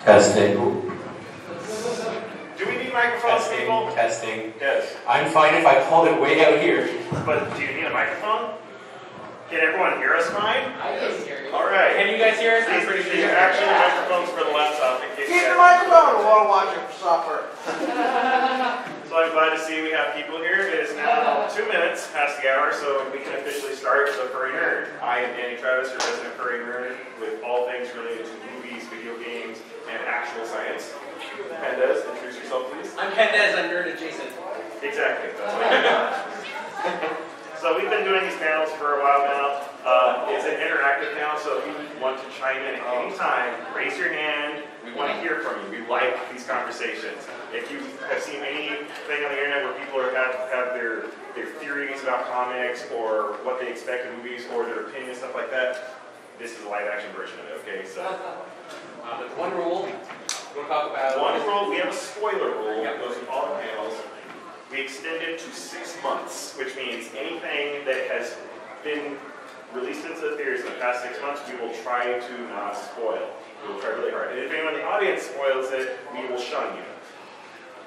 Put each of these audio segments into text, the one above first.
Testing. Do we need microphones, people? Testing. Yes. I'm fine if I called it way out here. But do you need a microphone? Can everyone hear us fine? I can hear you. All right. Can you guys hear us? I'm pretty sure These are actually microphones for the laptop. Keep the microphone while watching supper. So I'm glad to see we have people here. It is now 2 minutes past the hour, so we can officially start the Furry Nerd. I am Danny Travis, your resident Furry Nerd, with all things related to movies, video games, and actual science. Pendez, introduce yourself, please. I'm Pendez, I'm nerd adjacent. Exactly. That's what I So we've been doing these panels for a while now. It's an interactive panel, so if you want to chime in at any time, raise your hand. We want to hear from you. We like these conversations. If you have seen anything on the internet where people have their theories about comics or what they expect in movies or their opinions, stuff like that, this is a live action version of it, okay? So There's one rule. We'll talk about one rule, we have a spoiler rule that goes in all the panels. We extend it to 6 months, which means anything that has been released into the theaters in the past 6 months, we will try to not spoil. We will try really hard. And if anyone in the audience spoils it, we will shun you.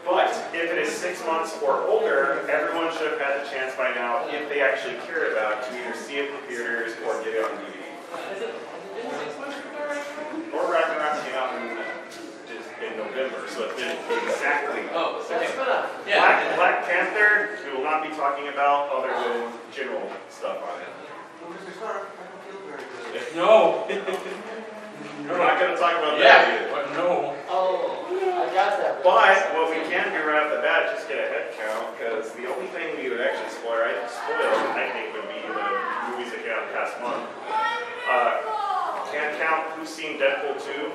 But if it is 6 months or older, everyone should have had the chance by now, if they actually care about, to either see it in the theaters or get it on DVD. Or Ragnarok came out in November, so it's been exactly. Oh, yeah. Black Panther, we will not be talking about other than general stuff on it. No. We're not going to talk about that Yeah, either. but no. Oh, I got that. But what we can do right off the bat, just get a head count, because the only thing we would actually spoil, I think, would be the movies that came out in the past month. Can't count who's seen Deadpool 2.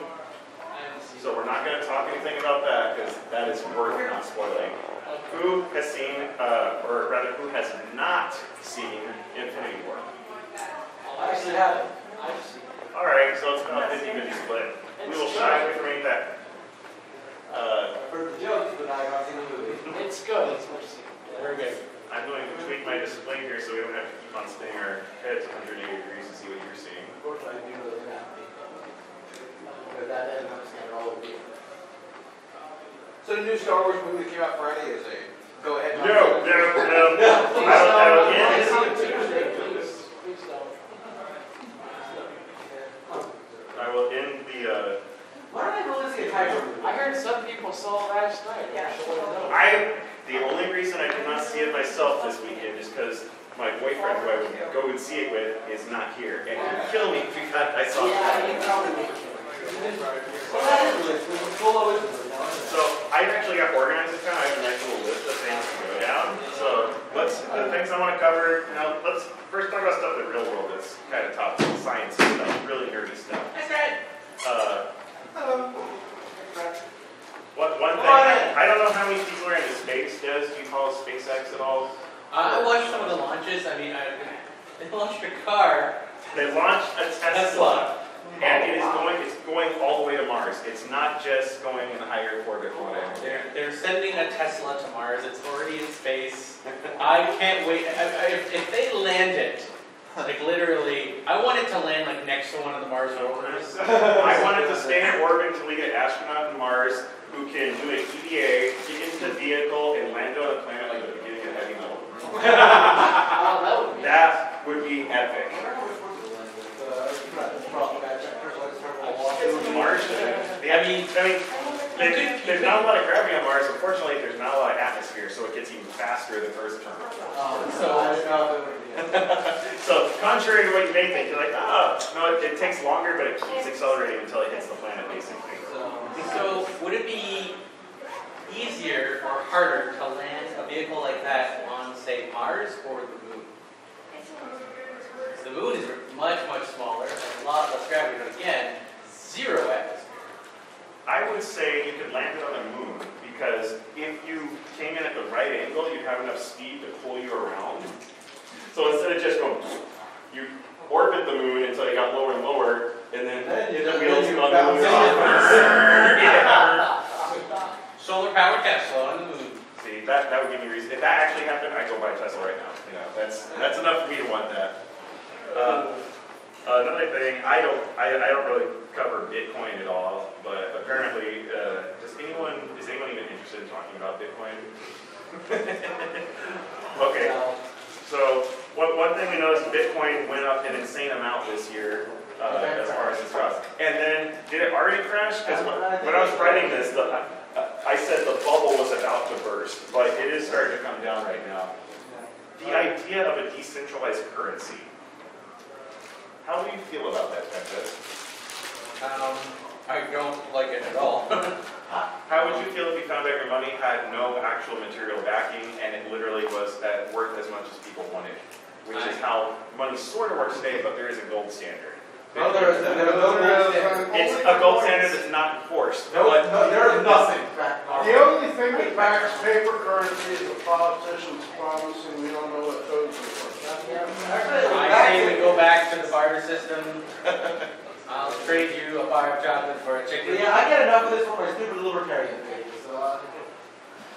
So we're not going to talk anything about that, because that is worth not spoiling. Who has seen, or rather, who has not seen Infinity War? I actually haven't. All right, so it's about 50-50 split. We will shy away from any of that. I've heard the jokes, but I haven't seen the movie. It's good. It's much seen. Very good. I'm going to tweak my display here so we don't have to keep on spinning our heads 180 degrees to see what you're seeing. Unfortunately, I do know they're going to have to be. With that end, I'm just going to roll with you. So the new Star Wars movie that came out Friday is a go-ahead. No. I will end the. Why don't I go and see a Tiger movie? I heard some people saw it last night. Yeah. The only reason I did not see it myself this weekend is because my boyfriend, who I would go and see it with, is not here, and he would kill me if I saw it. So I've actually got organized this time. I have a nice little list of things to go down. So the things I want to cover. Let's first talk about stuff in the real world that's kind of top science stuff, really nerdy stuff. That's right. One thing, I don't know how many people are into space. Do you follow SpaceX at all? I watched some of the launches. I mean, they launched a car. They launched a Tesla. And it's going all the way to Mars. It's not just going in higher orbit or whatever. They're sending a Tesla to Mars. It's already in space. I can't wait. If they land it, like literally, I want it to land like next to one of the Mars rovers. I want it to stay in orbit until we get an astronaut in Mars who can do an EVA, get into the vehicle, and land on a planet like the beginning of heavy metal. That would be epic. Mars. There's not a lot of gravity on Mars. Unfortunately, there's not a lot of atmosphere, so it gets even faster than Earth's turn. So, contrary to what you may think, you're like, no, it takes longer, but it keeps accelerating until it hits the planet, basically. So, would it be easier or harder to land a vehicle like that on, say, Mars or the moon? The moon is much, much smaller and a lot less gravity, but again, zero atmosphere. I would say you could land it on the moon, because if you came in at the right angle, you'd have enough speed to pull you around. So instead of just going, you orbit the moon until you got lower and lower, and then the wheels on the moon. Solar powered Tesla on the moon. See, that would give me reason. If that actually happened, I'd go buy a Tesla right now. That's enough for me to want that. Another thing, I don't really cover Bitcoin at all, but apparently interested in talking about Bitcoin. Okay, so one thing we noticed, Bitcoin went up an insane amount this year as far as its cost. And then, did it already crash? Because when I was writing this, I said the bubble was about to burst, but it is starting to come down right now. The idea of a decentralized currency. How do you feel about that, Tempest? I don't like it at all. How would you feel if you found out your money had no actual material backing and it literally was worth as much as people wanted? Which is how money sort of works today, but there is a gold standard. No, there is no gold standard. It's a gold standard that's not enforced. No, there is nothing. The only thing that backs paper currency is the politicians promising we don't know what codes are. I say we go back to the barter system. I'll trade you a bar of chocolate for a chicken. Yeah, I get enough of this from my stupid libertarian page.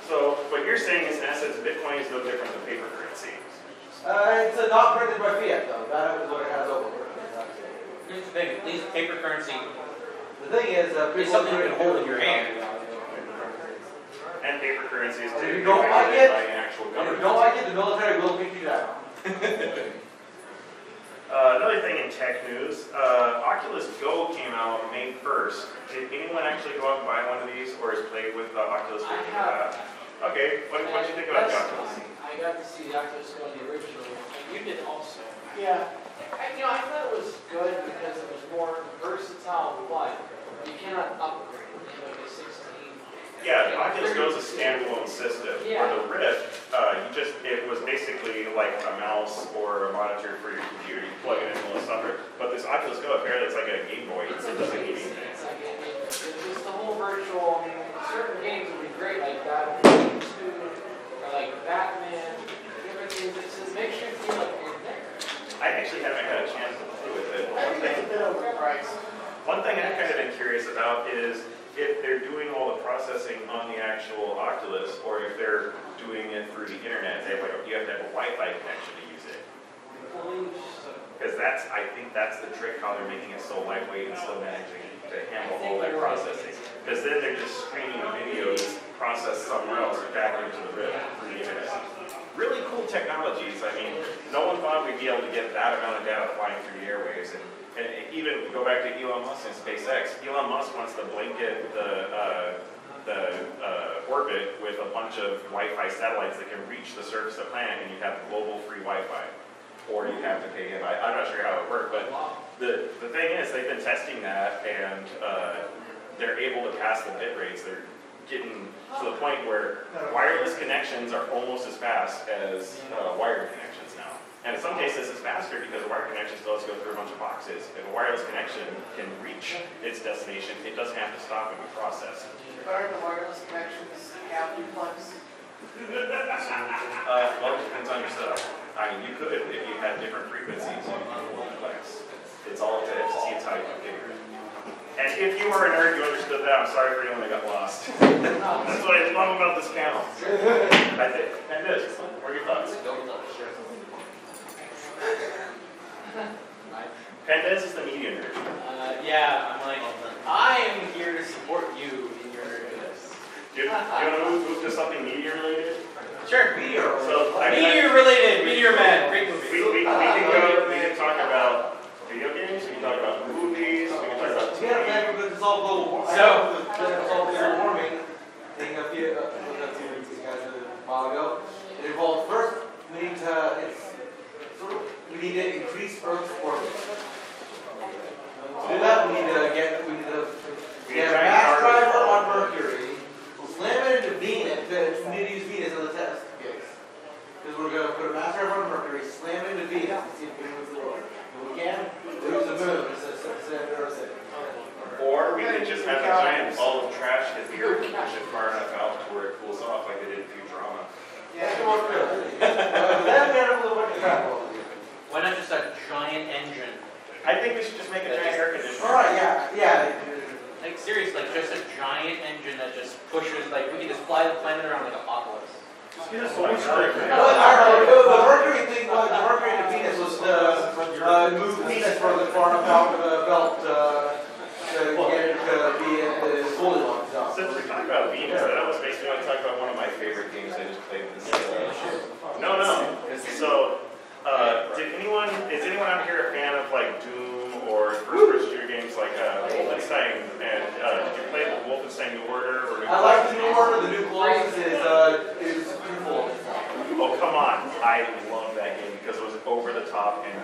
So what you're saying is, in essence, Bitcoin is no different than paper currency. It's not printed by fiat, though. That is what it has over. Here's the thing, at least paper currency The thing is, is something you can hold in your hand. And paper currency is If typically you don't like regulated it, by an actual if government. you don't like it, the military will kick you down. Another thing in tech news, Oculus Go came out May 1st. Did anyone actually go out and buy one of these, or has played with the Oculus Go? I have. Okay, what did you think about the Oculus? I got to see the Oculus Go, the original, and you did also. Yeah, I thought it was good because it was more versatile, but you cannot upgrade to like a 16. Yeah, the Oculus Go is a standalone system. Yeah. For the Rift, it was basically like a mouse or a monitor for your computer. You plug it in and software. But this Oculus Go, apparently it's like a Game Boy. It doesn't need anything. It's just the whole virtual, certain games would be great, like Battlefield 2, or like Batman, different things. It makes you feel like you're there. I actually haven't had a chance to play with it. I think it's a bit overpriced. One thing I've kind of been curious about is if they're doing all the processing on the actual Oculus, or if they're doing it through the internet. You have to have a Wi-Fi connection to use it. Because I think that's the trick, how they're making it so lightweight and still managing to handle all that processing. Because then they're just streaming the videos processed somewhere else back into the Rift through the internet. Really cool technologies. I mean, no one thought we'd be able to get that amount of data flying through the airwaves. And even go back to Elon Musk and SpaceX. Elon Musk wants to blanket the orbit with a bunch of Wi-Fi satellites that can reach the surface of the planet, and you have global free Wi-Fi. Or you have to pay him. I'm not sure how it worked, but the thing is, they've been testing that, and they're able to pass the bit rates. They're getting to the point where wireless connections are almost as fast as wired connections now. And in some cases, it's faster because a wired connection still has to go through a bunch of boxes. If a wireless connection can reach its destination, it doesn't have to stop and be processed. Are the wireless connections half duplex? Well, it depends on your setup. I mean, you could if you had different frequencies and multiplex. It's all to see it's how you configure it. And if you were a nerd, you understood that. I'm sorry for anyone that got lost. That's what I love about this panel. I think. And this. What are your thoughts? Pendez is the media nerd. Yeah, I'm like, I am here to support you in your nerdiness. Do you want to move to something media related? Sure, meteor. So, Meteor related, Meteor Man, great movie. We can talk about video games, we can talk about movies, we can talk about TV. Yeah, because it's all global warming. So, it's all global warming. Thing a few guys a while ago. It involves first we need to increase Earth's orbit. To do that, we need to get a mass driver on Mercury. We'll slam it into Venus. We need to use Venus as a test case. Because we're going to put a mass driver on Mercury, slam it into Venus, and see if we can move the orbit. If we can, we'll use the moon instead of Earth. Or we could just have a giant ball of trash hit the Earth and push it far enough out to where it cools off like they did in Futurama. Yeah, it won't really. Then we have a little bit of travel. Why not just a giant engine? I think we should just make a giant air conditioner. Alright, yeah. Like seriously, like just a giant engine that just pushes, like we can just fly the planet around like Apocalypse. Just get a solar The Mercury thing was, the Mercury to Venus was to move Venus further far enough out of the belt to get it to be in the Goldilocks zone. Since we're talking about Venus, I was basically want to talk favorite games I just played this No. So, is anyone out here a fan of like Doom or first-person shooter games like Wolfenstein? And did you play the Wolfenstein New Order? Or I like the New Order. The New Colossus is beautiful. Oh, come on. I love that game because it was over the top and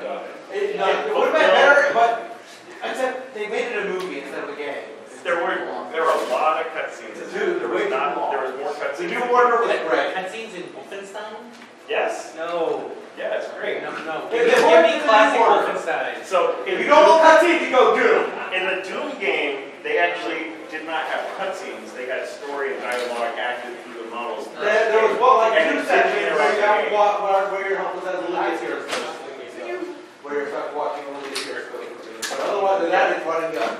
It would have been better, but except they made it a movie instead of a game. there were a lot of cutscenes. Dude, There was more The cutscenes. New Order was great. Cutscenes in Wolfenstein? Yes. No. Yeah, it's great. No. Hey, Give they me classic New Order. Wolfenstein. So If you don't want cutscenes, you go Doom. in the Doom game, they actually did not have cutscenes. They had story and dialogue acted through the models. There was like And two it's sections where you have to interactive. watch where you're helpless as a little here. Where you're stuck watching a little here. But otherwise than that, it's running gun.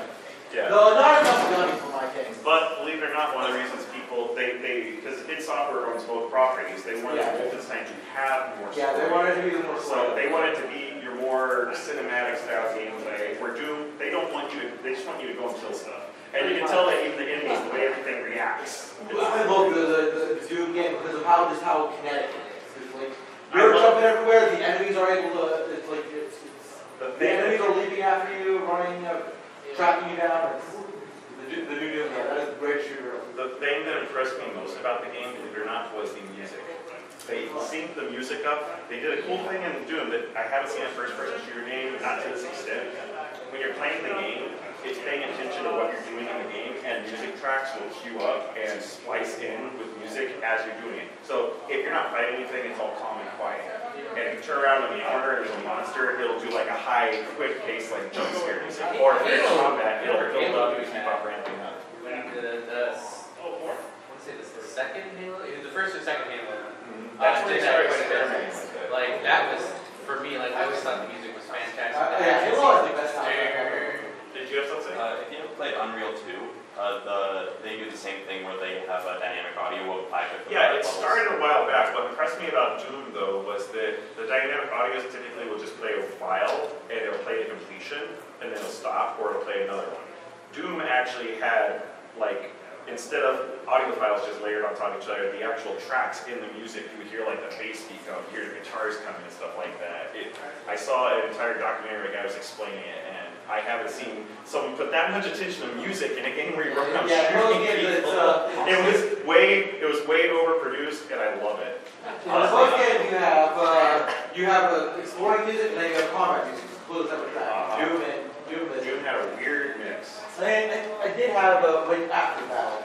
Yeah. No, not enough gunning for my case. But believe it or not, one of the reasons people, because id Software owns both properties, they wanted Wolfenstein to have more story. Yeah, they wanted to be the more So they want it to be your more cinematic style gameplay. Where Doom, they just want you to go and kill stuff. And you can tell that even the enemies, the way everything reacts. I love the Doom game because of how kinetic it is. It's like you're jumping everywhere. The enemies are able to. It's like the enemies are leaping after you, running, tracking you down. The new Doom game. That is a great shooter. The thing that impressed me most about the game, believe it or not, was the music. They synced the music up. They did a cool thing in Doom that I haven't seen in a first-person shooter game, not to this extent. When you're playing the game, it's paying attention to what you're doing in the game, and music tracks will queue up and splice in with music as you're doing it. So if you're not fighting anything, it's all calm and quiet. And if you turn around in the corner and there's a monster, it'll do like a high, quick pace, like jump scare music. Or if there's combat, it'll build up and keep up ramping up. Let's say this is the second Halo? The first or second Halo? That's when they started with experimenting this. with it. Like, that was, for me, like, I always thought the music was fantastic. Yeah, Halo is the best time. Did you have something? If you ever played Unreal 2, they do the same thing where they have a dynamic audio of 5 different Yeah, it levels. started a while back. What impressed me about Doom, though, was that the dynamic audio typically will just play a file, and it'll play to completion, and then it'll stop, or it'll play another one. Doom actually had, like, instead of audio files just layered on top of each other, the actual tracks in the music, you would hear like the bass beat go, you hear the guitars coming and stuff like that. I saw an entire documentary where a guy was explaining it, and I haven't seen someone put that much attention to music in a game where you're running around shooting people. It was way overproduced, and I love it. In the first game, you have exploring music and then you have combat music. Completely separate track. Doom had a weird mix. I did have when after battle.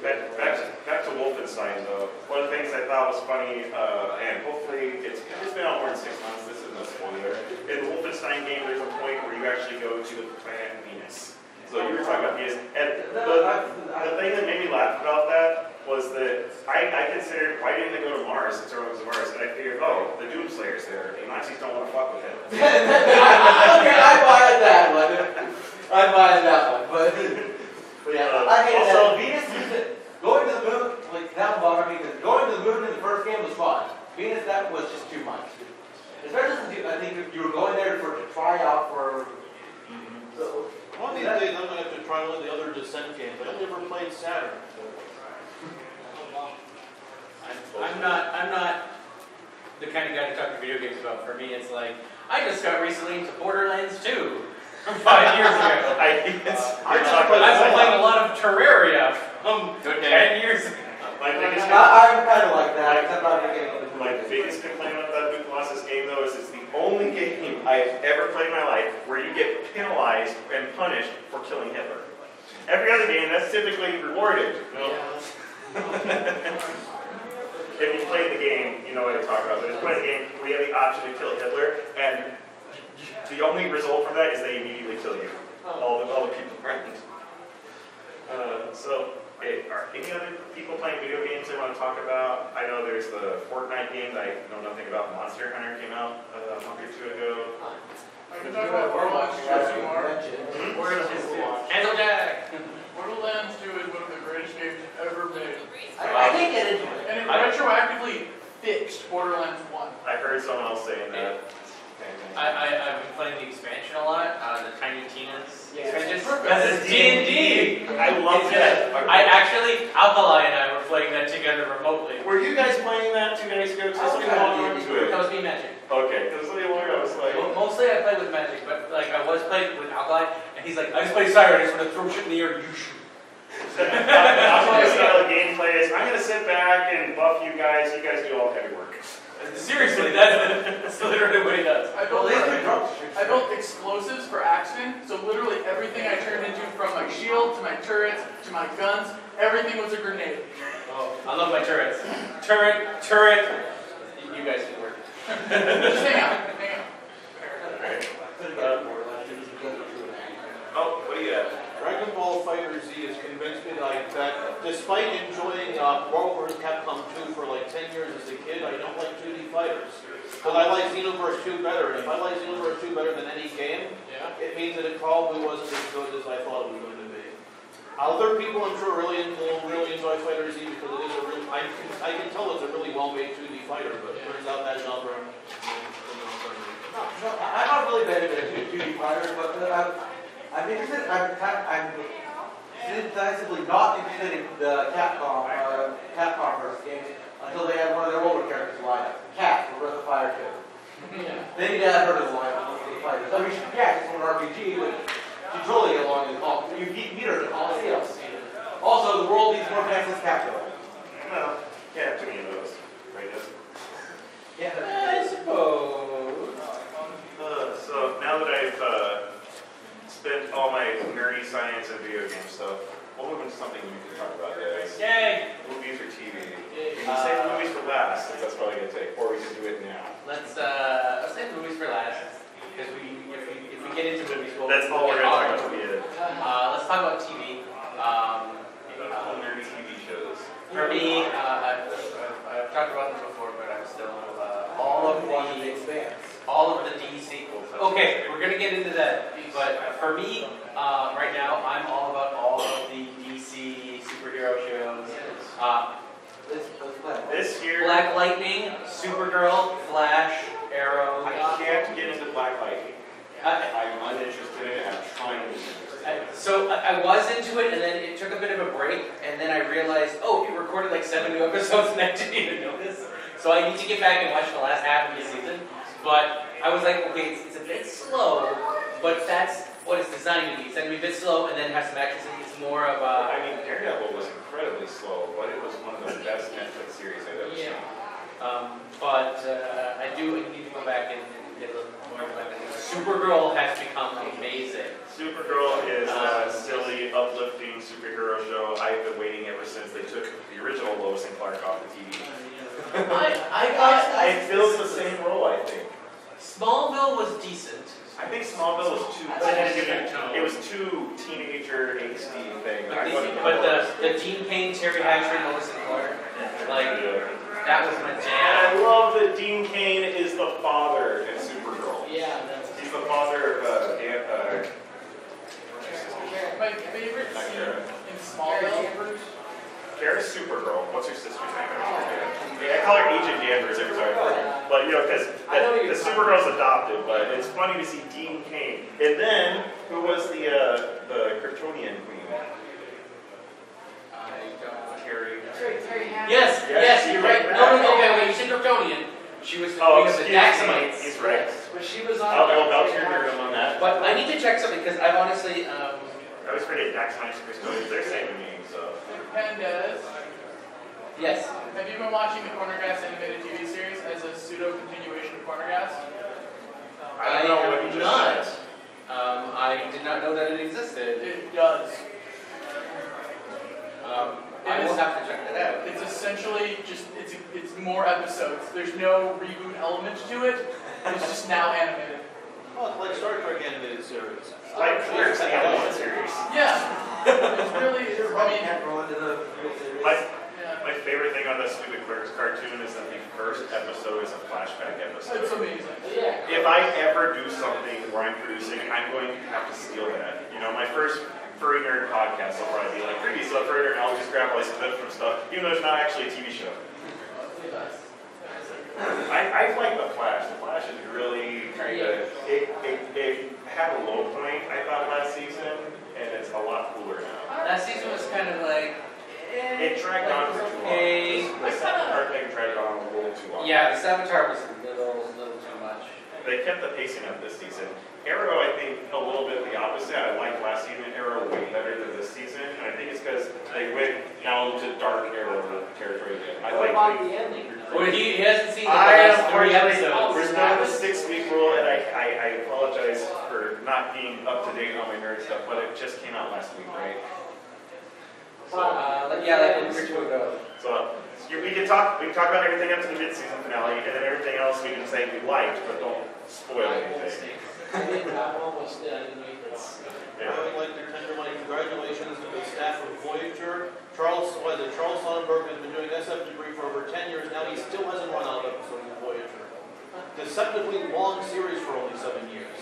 Back to Wolfenstein, though. One of the things I thought was funny, and hopefully it's been out more than 6 months. This isn't a spoiler. In the Wolfenstein game, there's a point where you actually go to the planet Venus. So you were talking about Venus, and the thing that made me laugh about that was that I considered, why didn't they go to Mars? It's Mars, and I figured, oh, the Doomslayer's there. The Nazis don't want to fuck with it. Okay, I buy that one. I buy that one, but yeah, I hate that. Venus used it. Going to the moon, like that bothered me because going to the moon in the first game was fun. Venus, that was just too much. Especially, I think if you were going there to try out for. So, one of these days I'm going to have to try one of the other Descent games, but I've never played Saturn. I'm not the kind of guy to talk to video games about. For me, it's like, I just got recently into Borderlands 2 from 5 years ago. I've been playing a lot of Terraria from 10 years ago. My biggest I'm kind of like that, except I'm getting My biggest complaint about that New Colossus game, though, is it's the only game I've ever played in my life where you get penalized and punished for killing Hitler. Every other game, that's typically rewarded. If you play the game, you know what I'm talking about. But if you play the game, we have the option to kill Hitler, and the only result from that is they immediately kill you. All the people around. Are any other people playing video games they want to talk about? I know there's the Fortnite game that I know nothing about. Monster Hunter came out a month or two ago. I can talk about Borderlands 2 if you want. Borderlands 2 is one of the greatest games ever made. I can't get into it. And it retroactively fixed Borderlands 1. I heard someone else saying that. I've been playing the expansion a lot, the Tiny Tina's Yeah. expansion. Perfect. Because it's D&D. I love that. I actually, Alkali and I were playing that together remotely. Were you guys playing that 2 days ago? Because somebody logged into it. That was me Magic. Okay, because somebody logged I was like... Well, mostly I played with Magic, but like I was playing with Alkali, and he's like, I just play Siren, I just want to throw shit in the air and you shoot. Alkali's style of gameplay is, I'm going to sit back and buff you guys do all the heavy work. Seriously, that's literally what he does. I built explosives for Axeman, so literally everything I turned into, from my shield to my turrets to my guns, everything was a grenade. Oh, I love my turrets. Turret. You guys can work. Just hang out. Oh, what do you have? Dragon Ball Fighter Z has convinced me that despite enjoying World War Capcom 2 for like 10 years as a kid, I don't like 2D fighters. Because I like Xenoverse 2 better, and if I like Xenoverse 2 better than any game, it means that it probably wasn't as good as I thought it was going to be. Other people, I'm sure, really enjoy Fighter Z because it is a really, I can tell it's a really well-made 2D fighter, but it turns out that genre. I'm not really bad at 2D fighters, but I'm interested. I'm decisively not interested in the Capcom versus games until they had one of their older characters lined up. Cat from Breath of Fire 2. Then Dad heard of the lineup of the fighters. I mean, Cat is from an RPG, but she's totally along the you meet her in the Coliseum. Also, the world needs more Texas Capcom. Well, can't have too many of those, right? Yeah, I suppose. So now that I've spent all my nerdy science and video game stuff, we'll move into something we can talk about, guys. Yay! Movies or TV? We can save the movies for last, since that's probably going to take, or we can do it now. Let's save movies for last, because if we get into movies, That's all we're going to talk about. Let's talk about TV. Cool nerdy TV shows. For me, I've talked about this before, but I'm still all of the D sequels. Okay, we're gonna get into that, but for me, right now, I'm all about all of the DC superhero shows. This year, Black Lightning, Supergirl, Flash, Arrow. I can't get into Black Lightning. I'm uninterested in it. I'm trying to be interested. So I was into it, and then it took a bit of a break, and then I realized, oh, it recorded like 7 new episodes, and I didn't even notice. So I need to get back and watch the last half of the season. But I was like, okay, it's a bit slow, but that's what it's designed to be. It's going to be a bit slow, and then have some action. It's more of a... I mean, Daredevil was incredibly slow, but it was one of the best Netflix series I've ever seen. But I do need to go back and get a little more of that. Supergirl has become amazing. Supergirl is a silly, uplifting superhero show. I've been waiting ever since they took the original Lois and Clark off the TV. I filled the same role, I think. Smallville was decent. I think Smallville was too... It was too teenager, angsty thing. But the Dean Cain, Terry Hatcher, Lois and Clark, like, that was my And jam. I love that Dean Cain is the father in Supergirl. Yeah, that's He's the father of My favorite scene in Smallville. Kara's Supergirl. What's her sister's name? I call her Agent Danvers every time. But, you know, because the Supergirl's adopted, but it's funny to see Dean Cain. And then, who was the Kryptonian queen? I don't care. Terry Hatcher. Yes, you're right. No, okay, when you said Kryptonian, she was the queen of the Daxamites. He's right. But she was on. I'll vouch your nerd on that. But I need to check something, because I've honestly, I always forget Daxamites and Kryptonians. They're the same to me, so. Pendez. yes. Have you been watching the Corner Gas animated TV series as a pseudo continuation of Corner Gas? I don't know what you just said. I did not know that it existed. It does. I will have to check that out. It's essentially just it's more episodes. There's no reboot element to it. It's just now animated. Well, it's like Star Trek animated series. Like Clerks, the animated series. Yeah. It's really. My favorite thing on the stupid Clerks cartoon is that the first episode is a flashback episode. It's amazing. Yeah. If I ever do something where I'm producing, I'm going to have to steal that. You know, my first Furry Nerd podcast will probably be like, previous so Furry Nerd, and I'll just grab all these clips from stuff, even though it's not actually a TV show. I like The Flash. The Flash is really kind of, it had a low point, I thought, last season, and it's a lot cooler now. It dragged on for too long. The Saboteur thing dragged on a little too long. Yeah, the Saboteur was a little too much. They kept the pacing up this season. Arrow, I think, a little bit the opposite. I liked last season Arrow way better than this season, and I think it's because they went down to dark Arrow territory again. What about the ending? Well, he hasn't seen the I last 3 episodes. We're still in the 6-week rule, and I apologize for not being up to date on my nerd stuff, but it just came out last week, right? Yeah, like a week or 2 ago. So we can talk about everything up to the mid-season finale, and then everything else we can say we liked, but don't spoil anything. I'm almost done. I would like to tender my congratulations to the staff of Voyager. Charles Sonnenberg has been doing SF Debris for over 10 years now. He still hasn't run out of episodes of Voyager. Deceptively long series for only 7 years.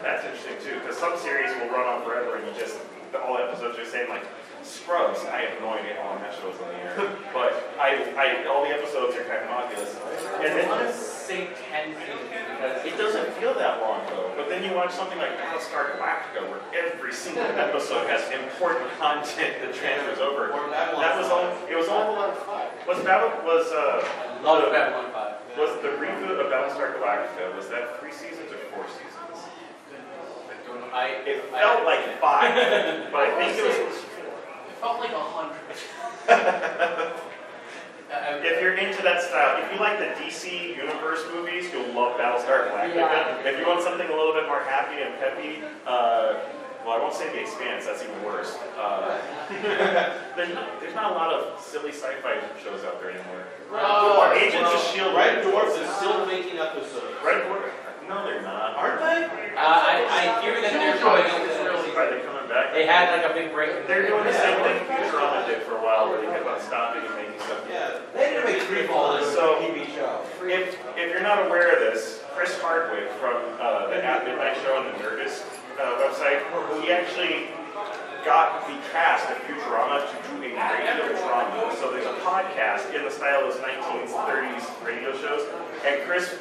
That's interesting too, because some series will run on forever, and all episodes are saying like Scrubs. I have no idea how long that show's on the air, but all the episodes are kind of innocuous. And then I want to say 10 seasons because it doesn't feel that long though. But then you watch something like Battlestar Galactica, where every single episode has important content that transfers over. That was all. It was all. Was love Babylon 5. Was the reboot of Battlestar Galactica? Was that 3 seasons or 4 seasons? It felt like 5, but I think it was. It felt like 100. If you're into that style, if you like the DC Universe movies, you'll love Battlestar Galactica. Yeah. If you want something a little bit more happy and peppy, well, I won't say The Expanse, that's even worse. There's not a lot of silly sci-fi shows out there anymore. Agents of S.H.I.E.L.D. Red Dwarf is still making episodes. Red Dwarf? No, they're not. Aren't they? I hear that they're going Are they coming back? They had like a big break. They're doing the same thing Futurama did for a while, where they kept on stopping and making stuff. Yeah. They need to make Freefall as a TV show. If you're not aware of this, Chris Hardwick from the At Midnight Show on the Nerdist website, he actually got the cast of Futurama to do a radio drama. So there's a podcast in the style of those 1930s radio shows, and Chris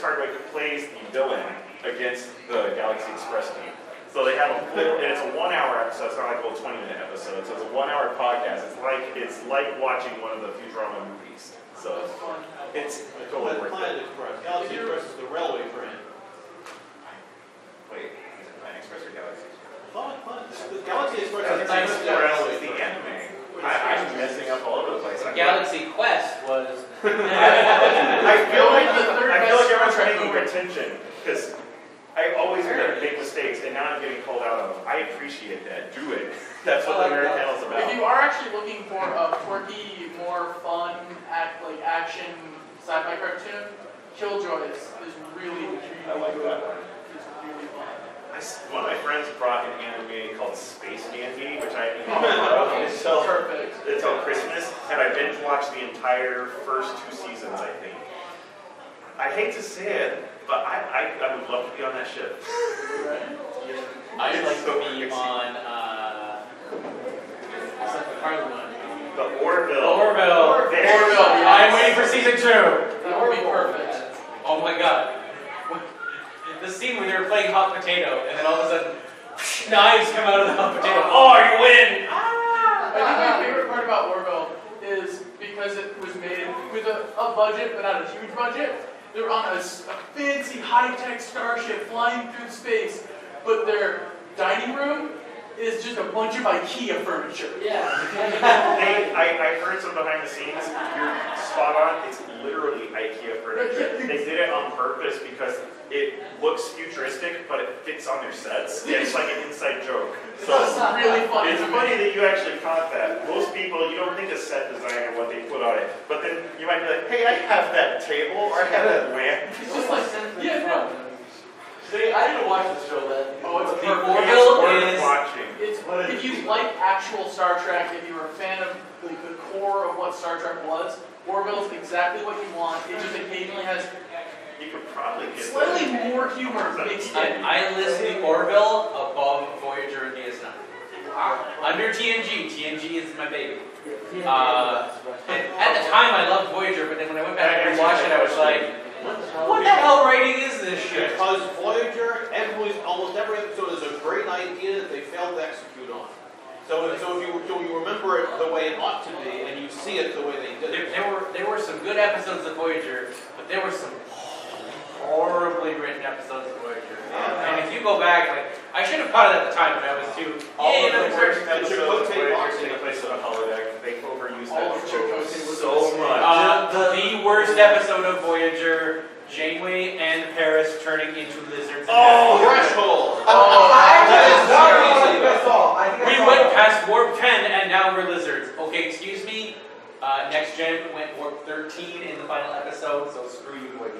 Hardwick plays the villain against the Galaxy Express team. So they have a full, and it's a 1-hour episode. It's not like a little 20-minute episode. So it's a 1-hour podcast. It's like watching one of the Futurama movies. So it's totally worth Planet it. Express. Galaxy Express is the railway brand. Wait, is it Planet Express or Galaxy Express? The Galaxy Express is Galaxy the railway Express is the brand. anime. I'm messing up all over the place. Galaxy Quest was. I feel like everyone's paying more attention because I always make mistakes, and now I'm getting called out on them. I appreciate that. Do it. That's what the nerd panel's about. If you are actually looking for a quirky, more fun, action sci-fi cartoon, Killjoys is really I like that one. It's really fun. One of my friends brought an anime called Space Dandy, which I love until Christmas, and I binge watched the entire first 2 seasons, I think. I hate to say it, but I would love to be on that ship. I'd like to be on what's that, the Harley one? The Orville. Orville. Yes. I'm waiting for season 2. That would be perfect. Oh my god. The scene where they were playing hot potato, and then all of a sudden, knives come out of the hot potato. Oh, you win! I think my favorite part about Orville is because it was made with a budget, but not a huge budget. They were on a fancy high-tech starship flying through space, but their dining room is just a bunch of IKEA furniture. Yeah. I heard some behind the scenes. You're spot on. It's literally IKEA furniture. They did it on purpose because it looks futuristic, but it fits on their sets. It's like an inside joke. So It's really funny. it's funny that you actually caught that. Most people, you don't think of set design or what they put on it, but then you might be like, hey, I have that table, or I have that lamp. It's just like, yeah, no. I didn't watch the show then. Oh, it's The perfect. Orville Worth is. watching. If you like actual Star Trek, if you're a fan of the core of what Star Trek was, Orville is exactly what you want. It just occasionally has You could probably get slightly more humor mixed in. I list the Orville above Voyager and DS9. Under TNG. TNG is my baby. At the time, I loved Voyager, but then when I went back and rewatched it, I was like, what the hell writing is this shit? Because Voyager, almost every episode is a great idea that they failed to execute on. So if you remember it the way it ought to be, and you see it the way they did it. There were some good episodes of Voyager, but there were some horribly written episodes of Voyager. And if you go back, like, I should have caught it at the time, but I was too. All of the another worst search. episodes of Voyager take place on a holodeck. They overused All that of show Chakotay was so insane. much. The worst episode of Voyager, Janeway and Paris turning into lizards. Oh, threshold! We went past warp 10 and now we're lizards. Okay, excuse me. Next Gen went warp 13 in the final episode, so screw you, Voyager.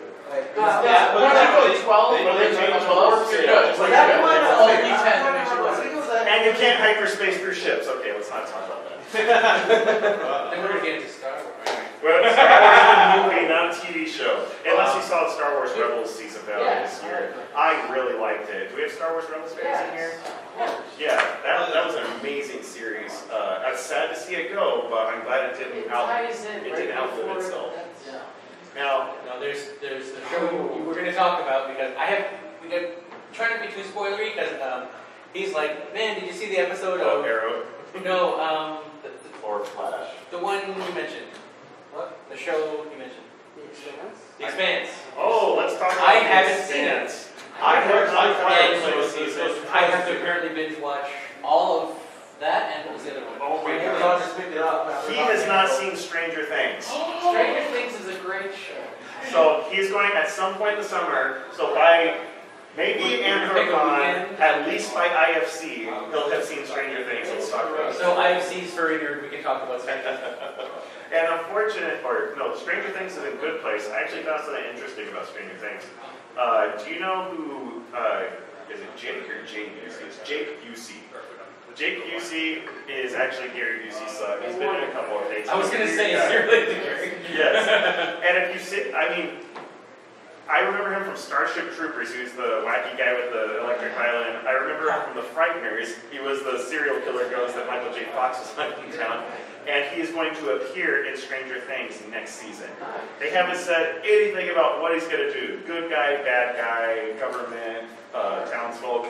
Yeah, but once you go to 12, they when they changed change the above, warp you're scale. good. It's like That you're one- good. It's only D10 that makes you listen. And you can't hyperspace through ships. Okay, let's not talk about that. Then we're gonna get into Star Wars. Well, Star Wars is a movie, not a TV show. Unless you saw the Star Wars Rebels season finale this year. I really liked it. Do we have Star Wars Rebels fans in here? Yeah, that was an amazing series. I was sad to see it go, but I'm glad it didn't outlive itself. Now, No, there's a show you were gonna talk about because we got trying to be too spoilery because he's like, man, did you see the episode of Arrow No, or Flash. the one you mentioned. What? The show you mentioned. The Expanse. Oh, let's talk about I The haven't seen Expanse. it. I heard I have to apparently binge watch all of that and what was the other one? Oh my Amazon God. just picked it up. He has not seen Stranger Things. Stranger Things is a great show. So he's going at some point in the summer, so by maybe AnthrOhio, at least by IFC, he'll have seen Stranger Things, so we'll talk about it. So IFC's Furry Nerd, we can talk about Stranger Things. And Stranger Things is a good place. I actually found something interesting about Stranger Things. Do you know who, is it Jake or Jake Busey? It's Jake Busey. Jake Busey is actually Gary Busey's son. He's been in a couple of dates. I was going to say, is he related to Gary? Yes. And if you sit, I remember him from Starship Troopers. He was the wacky guy with the electric violin. I remember him from The Frighteners. He was the serial killer ghost that Michael J. Fox was hunting down. And he is going to appear in Stranger Things next season. They haven't said anything about what he's going to do. Good guy, bad guy, government, townsfolk.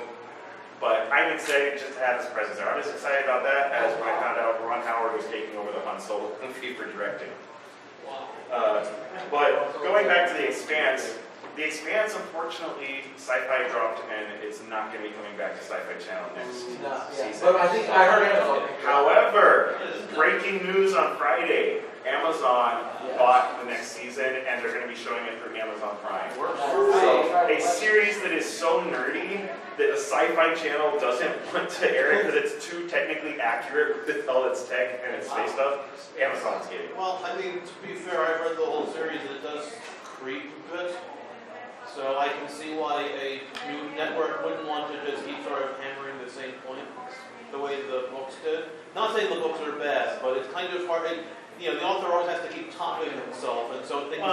But I'm excited just to have his presence there. I'm as excited about that as when I found out Ron Howard was taking over the Han Solo movie for directing. But going back to The Expanse, unfortunately, Sci-Fi dropped, and it's not going to be coming back to Sci-Fi Channel next season. But I think I heard Amazon. However, breaking news on Friday, Amazon bought the next season, and they're going to be showing it through Amazon Prime. So, a series that is so nerdy that the Sci-Fi Channel doesn't want to air it because it's too technically accurate with all its tech and its space stuff, Amazon's getting it. Well, I mean, to be fair, I've read the whole series and it does creep a bit. So I can see why a new network wouldn't want to just keep sort of hammering the same point the way the books did. Not saying the books are bad, but it's kind of hard. The author always has to keep topping himself, and so things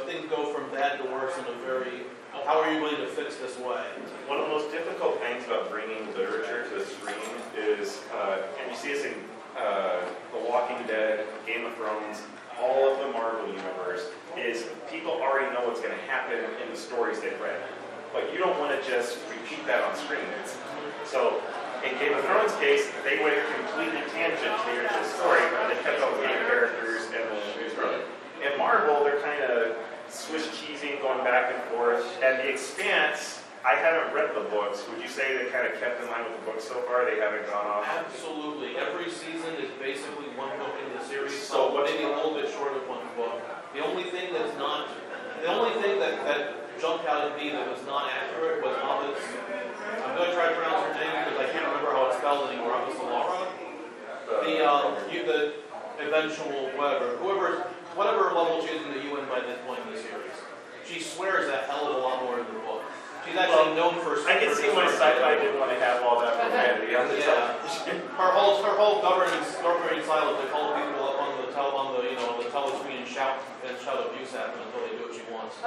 things go from bad to worse in a very. How are you going to fix this way? One of the most difficult things about bringing literature to the screen is, and you see this in The Walking Dead, Game of Thrones, all of the Marvel universe, is people already know what's going to happen in the stories they've read. But you don't want to just repeat that on screen. So, in Game of Thrones' case, they went completely tangent to the original story, but they kept all the main characters and the newsroom. In Marvel, they're kind of Swiss cheesing, going back and forth. And The Expanse, I haven't read the books. Would you say they kind of kept in line with the books so far? They haven't gone off? Absolutely. Every season is basically one book in the series, So maybe a little bit short of one book. The only thing that jumped out at me that was not accurate was Hobbit's. I'm going to try to pronounce her name because I can't remember how it's spelled anymore. Avisalara? The eventual whatever level she's in the UN by this point in the series. She swears a hell of a lot more in the book. She's actually known for. I can see why Sci-Fi didn't want to have all that profanity on the television. Her whole governing style is to call people up on the telescreen and shout abuse at them until they do what she wants.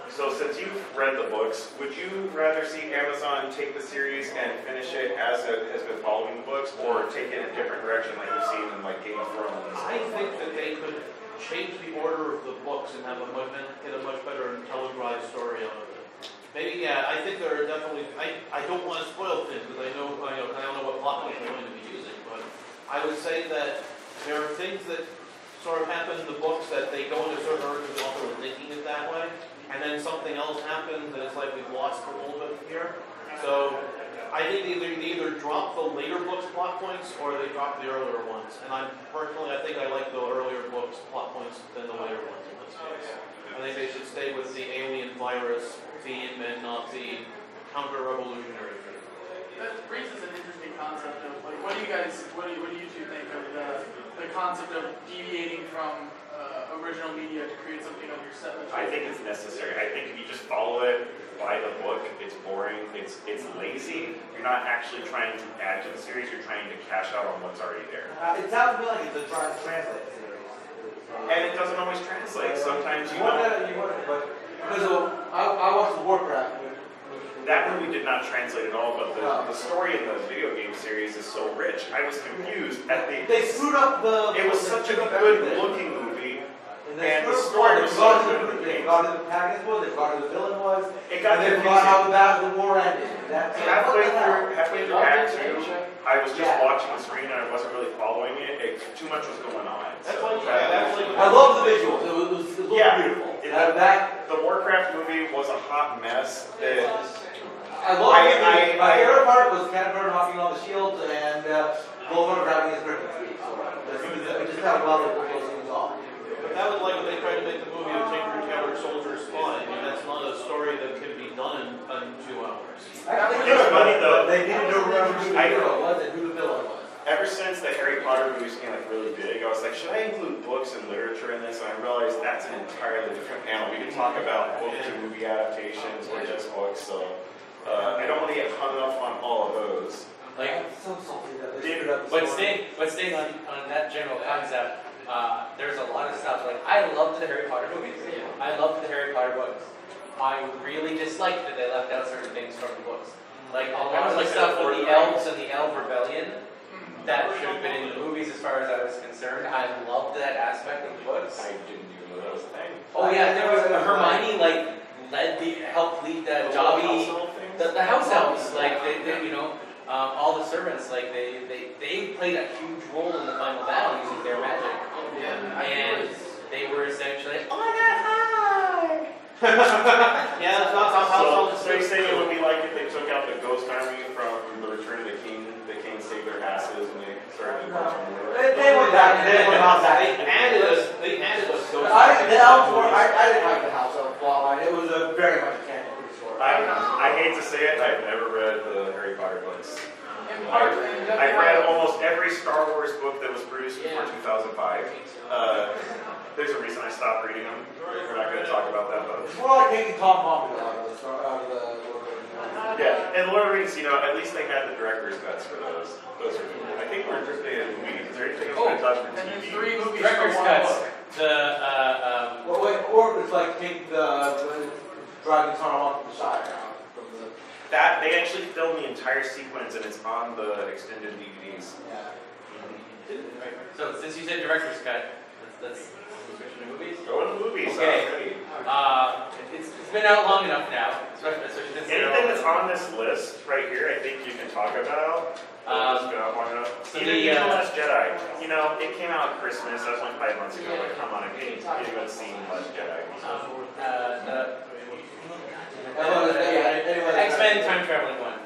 So since you've read the books, would you rather see Amazon take the series and finish it as it has been following the books, or take it in a different direction like you've seen in like Game of Thrones? I think that they could change the order of the books and get a much better televised story out of it. Maybe, I think there are definitely. I don't want to spoil things because I don't know what plot point they're going to be using, but I would say that there are things that sort of happen in the books that they go into a certain order because the author was thinking it that way, and then something else happens and it's like we've lost a little bit here. So I think they either drop the later books' plot points or they drop the earlier ones. And I think I like the earlier books' plot points than the later ones in this case. I think they should stay with the alien virus theme and not the counter-revolutionary theme. That raises an interesting concept of like, what do you two think of the concept of deviating from original media to create something of yourself? I think it's necessary. I think if you just follow it by the book, it's boring, it's lazy. You're not actually trying to add to the series, you're trying to cash out on what's already there. It sounds to me like it's trying to translate the series. And it doesn't always translate. Sometimes you want don't. but because I watched the Warcraft movie. That movie did not translate at all, but the story in the video game series is so rich. I was confused at the... They screwed up the... It was such a good-looking movie, and the story was so good. They forgot who the protagonist was, they forgot who the villain was, It got and they forgot how the war ended. Halfway through Act 2, I was just watching the screen and I wasn't really following it. Too much was going on. That's why I love the visuals. It was beautiful. The Warcraft movie was a hot mess. I love it. My favorite part was Canterbury knocking on the shields and Goldberg grabbing his griffin speed. So just how well they put those things off. But that was like when they tried to make the movie of Tinker Tailor Soldier Spy. I mean, that's not a story that can be done in 2 hours. It was funny though. They needed to remember who the hero was and who the villain was. Ever since the Harry Potter movies became like really big, I was like, should I include books and literature in this? And I realized that's an entirely different panel. We can talk about book to movie adaptations or just books. So I don't want to get hung up on all of those. Like, So salty that but staying on that general concept, there's a lot of stuff. Like, I loved the Harry Potter movies. I loved the Harry Potter books. I really disliked that they left out certain things from the books. Like a lot of the stuff with the elves and the elf rebellion, that should have been in the movies as far as I was concerned. I loved that aspect of the books. I didn't even know that was a thing. Oh yeah, there was Hermione helped lead the Dobby, the house elves, like all the servants, like they played a huge role in the final battle using their magic. And they were essentially, oh my god, hi! Yeah, that's not how so they say it would be like if they took out the ghost army from the Return of the King. The King saved their asses and they started marching more. They were not that. They added us. The elves were. I didn't like the house elf plotline. It was very much a canon story. I hate to say it, I've never read the Harry Potter books. I've read almost every Star Wars book that was produced before 2005. There's a reason I stopped reading them. We're not going to talk about that though. It's more like taking Tom Holland out of the Lord of the Rings. Yeah, and Lord of the Rings, at least they had the director's cuts for those. Those are cool. I think we're interested in movies. Is there anything else we talk for And then TV? 3 movies Director's for 1 cuts. book. Or it's like take driving Saruman from the Shire out from the. That they actually filmed the entire sequence and it's on the extended DVDs. Yeah. So since you said director's cut, let's switch to movies. Go into movies. Okay. It's been out long enough now. Anything that's on this list right here, I think you can talk about. Even The Last Jedi. It came out at Christmas. That was like 5 months ago. Like, come on, anyone seen Last Jedi? X-Men time traveling one.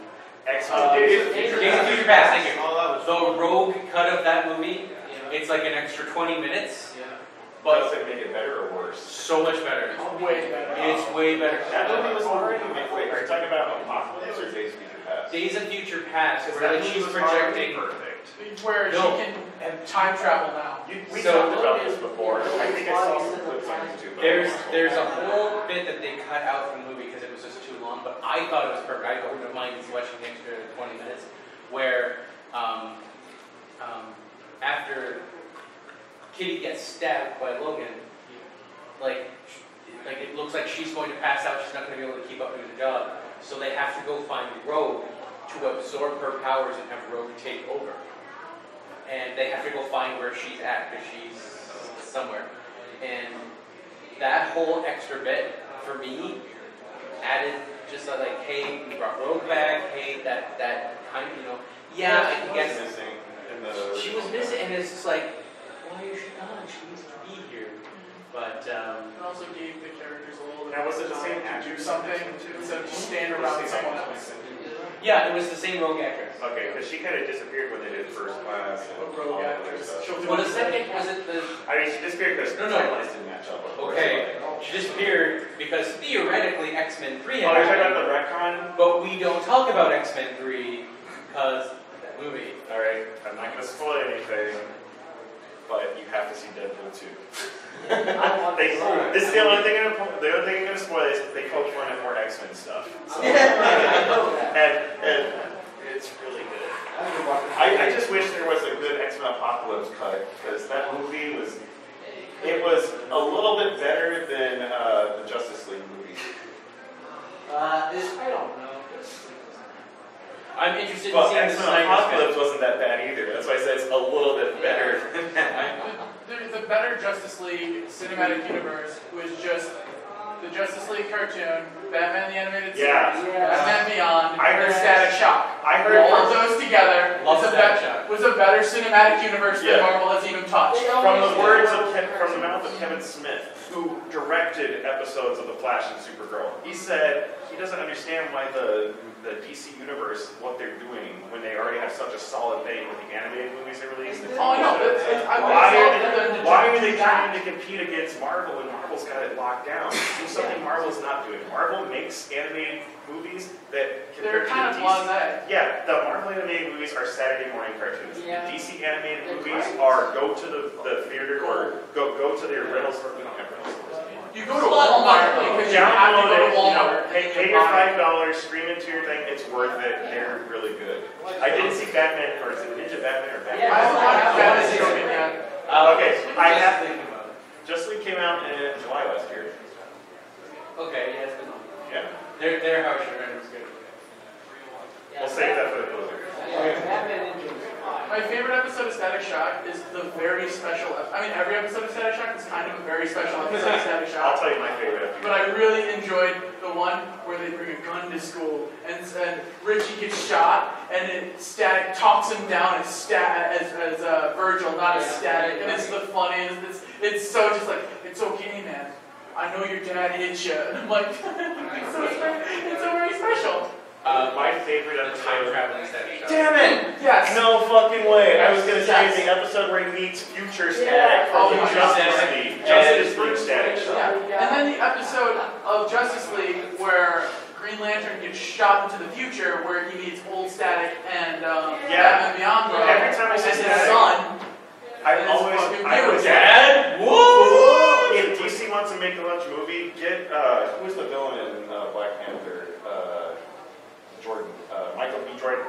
X-Men. Days of Future Past. Thank you. Oh, that was The rogue cut of that movie. It's like an extra 20 minutes. Does it make it better or worse? So much better. Way better. It's way better. That movie was already made. Wait, are you talking about Apocalypse or Days of Future Past? Days of Future Past, Because where that like, movie she's was already projecting. perfect. Where No. she can time travel now. We So- talked about this before. I think I saw some clips on YouTube. There's a whole bit that they cut out from the movie because it was just too long, but I thought it was perfect. I wouldn't have minded watching the extra 20 minutes, where after Kitty gets stabbed by Logan, like it looks like she's going to pass out. She's not going to be able to keep up with the job, so they have to go find Rogue to absorb her powers and have Rogue take over. And they have to go find where she's at because she's somewhere. And that whole extra bit for me added just like, hey, we brought Rogue back. Hey, that kind of, yeah, I can also gave the characters a little bit Now, was it the of same time to do actress? something instead of just stand around someone else. Yeah, it was the same rogue actress. Okay, because she kind of disappeared when they did First Class. A rogue actress. She'll do Well, the it. second, was it the... I mean, she disappeared because No. timelines didn't match up. Of course. Okay, she disappeared because theoretically X-Men 3 Oh, had you're talking happened, about the retcon? but we don't talk about X-Men 3 because that movie. Alright, I'm not going to spoil anything, but you have to see Deadpool 2. This is the only thing I'm going to spoil is they coach one of more X-Men stuff. So. and it's really good. I just wish there was a good X-Men Apocalypse cut, because that movie was a little bit better than the Justice League movie. I don't know. I'm interested in Well, seeing the X-Men Snyder Apocalypse wasn't that bad either. That's why I said it's a little bit better than that. The better Justice League cinematic universe was just the Justice League cartoon, Batman the Animated Series, Batman Beyond, and Static Shock. I heard All of those together Love Static Shock. was a better cinematic universe than Marvel has even touched. From the words of from the mouth of Kevin Smith, who directed episodes of The Flash and Supergirl, he said he doesn't understand why the DC universe, what they're doing when they already have such a solid thing with the animated movies they released. Oh, I know. Why are they trying to compete against Marvel when Marvel's got it locked down? Do something Marvel's not doing. Marvel makes animated movies that They're compared to kind of DC. blasé. Yeah, the Marvel animated movies are Saturday morning cartoons. Yeah. DC animated movies are go to the theater or go to their rental store. We don't have rental stores. You go to Walmart because you have to go to Walmart. Pay your $5, stream into your thing. It's worth it. They're really good. I didn't see Batman, or is it Ninja Batman or Batman? I haven't watched Batman yet. Okay, I have. Justice League came out in July last year. Okay, yeah, it's been on. Yeah. Their house render was good. We'll save that for the closer. Batman Ninja was fine. My favorite episode of Static Shock is the very special. Every episode of Static Shock is kind of a very special episode of Static I'll Shock. tell you my favorite. But I really enjoyed the one where they bring a gun to school and Richie gets shot and Static talks him down as Virgil, not as Static, and it's the funniest. It's so just like, it's okay, man. I know your dad hit you. And I'm like, it's so very special. My favorite The time episode. traveling Static Shock. Damn it! Yes. No fucking way. I was gonna say Yes. the episode where he meets Future Static Oh, from Future Justice Static. League. Justice League Static Yeah. Shock. And then the episode of Justice League where Green Lantern gets shot into the future, where he meets old Static and Batman Beyond, bro. Every time I and say his Static, son. I would Dad? Woo! If DC wants to make a lunch movie, get who's the villain in Black Panther? Jordan, Michael B. Jordan.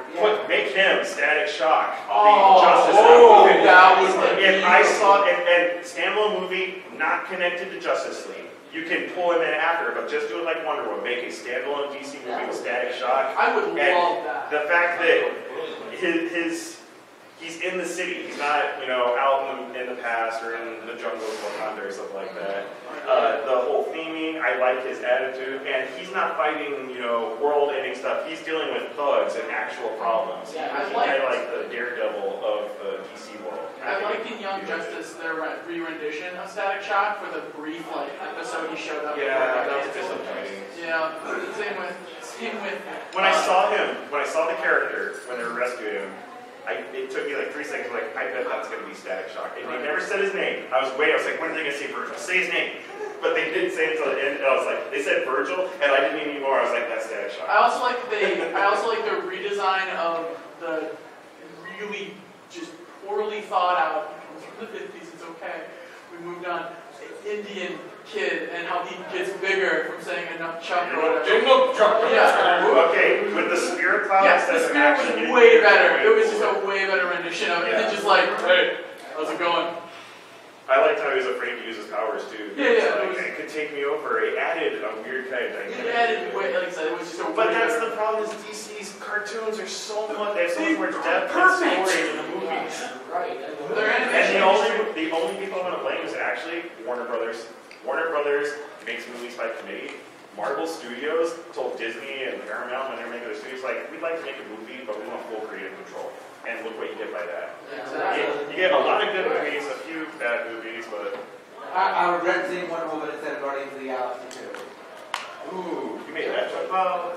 Make him Static Shock. The Justice League. That was If I saw and standalone movie not connected to Justice League, you can pull him in after, but just do it like Wonder Woman. Make a standalone DC movie with Static Shock. I would And love that. the fact that he's in the city. He's not, out in the past or in the jungle of Wakanda or something like that. The whole theming, I like his attitude, and he's not fighting, world-ending stuff. He's dealing with thugs and actual problems. Yeah, He's kind of like the Daredevil of the DC world. I like in Young Justice their re-rendition of Static Shock for the brief episode he showed up. Yeah, that was disappointing. Yeah, same with. When I saw the character when they were rescuing him, it took me like 3 seconds. Like, I bet that's going to be Static Shock. And they never said his name. I was like, when are they going to say Virgil? Say his name. But they didn't say it until the end. And I was like, they said Virgil, and I didn't need any more. I was like, that's Static Shock. I also like the redesign of the really just poorly thought out. From the 50s, it's okay. We moved on. Indian kid and how he gets bigger from saying enough Chuck or whatever. Yeah. Okay, with the spirit cloud. Yes, the spirit was way better. It was just a way better rendition of it than just like, hey, how's it going? I liked how he was afraid to use his powers too. Yeah. Like, it could take me over. He added a weird kind of thing. It added way, like I said, it was just a But way that's better. the problem is DC's cartoons are so much, they have so much more depth and Perfect. story than the movies. Right. Their And animation. the only people I'm going to blame is actually Warner Brothers. Warner Brothers makes movies by committee. Marvel Studios told Disney and Paramount when they're making their studios, like, we'd like to make a movie, but we want full creative control. And look what you get by that. Exactly. You get a lot of good movies, a few bad movies, but I regret seeing Wonder Woman instead of Guardians of the Galaxy 2. Ooh, you made that choice. Well,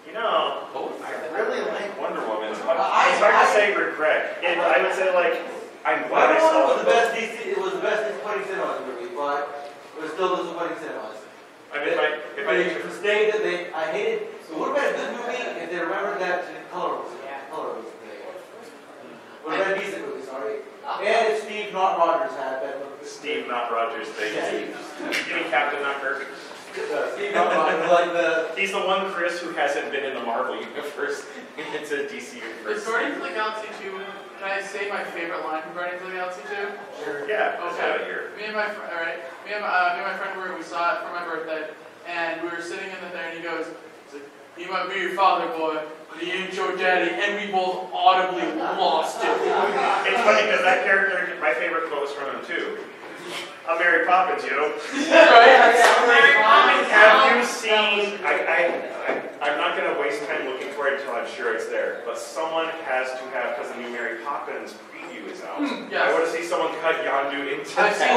you know, I really like Wonder Woman. It's hard to say regret. And I would say, like, I'm glad I saw it. It was the best disappointing cinemas movie, but it was still disappointing cinemas. I mean, if I The mistake that I hated, it would have been a good movie if they remembered that color was would have been a decent movie, sorry. And if Steve, not Rogers, had been. Steve, not Rogers, thank you. You mean Captain, not Kirk? Steve, not Rogers, like the. He's the one Chris who hasn't been in the Marvel universe. It's a DC universe. Is Guardians of the Galaxy 2, can I say my favorite line from Guardians of the Galaxy 2? Sure. Yeah, Okay. here. Me and my friend we saw it for my birthday, and we were sitting in the there, and he goes, "He might be your father, boy, but he ain't your daddy," and we both audibly lost it. It's funny because that character, my favorite quote was from him too. I'm Mary Poppins, you know. Right? Have you seen? I'm not going to waste time looking for it until I'm sure it's there. But someone has to have, because the new Mary Poppins preview is out. Yes. I want to see someone cut Yondu into I've that. seen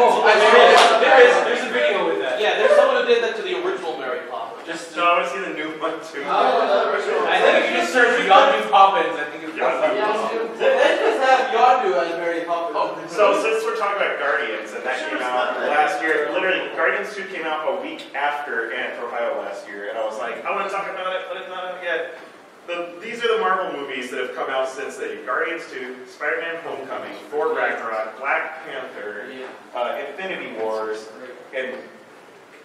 There's a video with that. Yeah, there's someone who did that to the original Mary Poppins. No, I want to see the new one too. I think if you just search Yondu Poppins, I think it's Let's just have Yondu as Mary Poppins. So since we're talking about Guardians, and that came out last year, literally Guardians 2 came out a week after AnthrOhio last year, and I was like, I want to talk about it, but it's not out yet. These are the Marvel movies that have come out since then. Guardians 2, Spider-Man Homecoming, Thor Ragnarok, Black Panther, Infinity Wars, and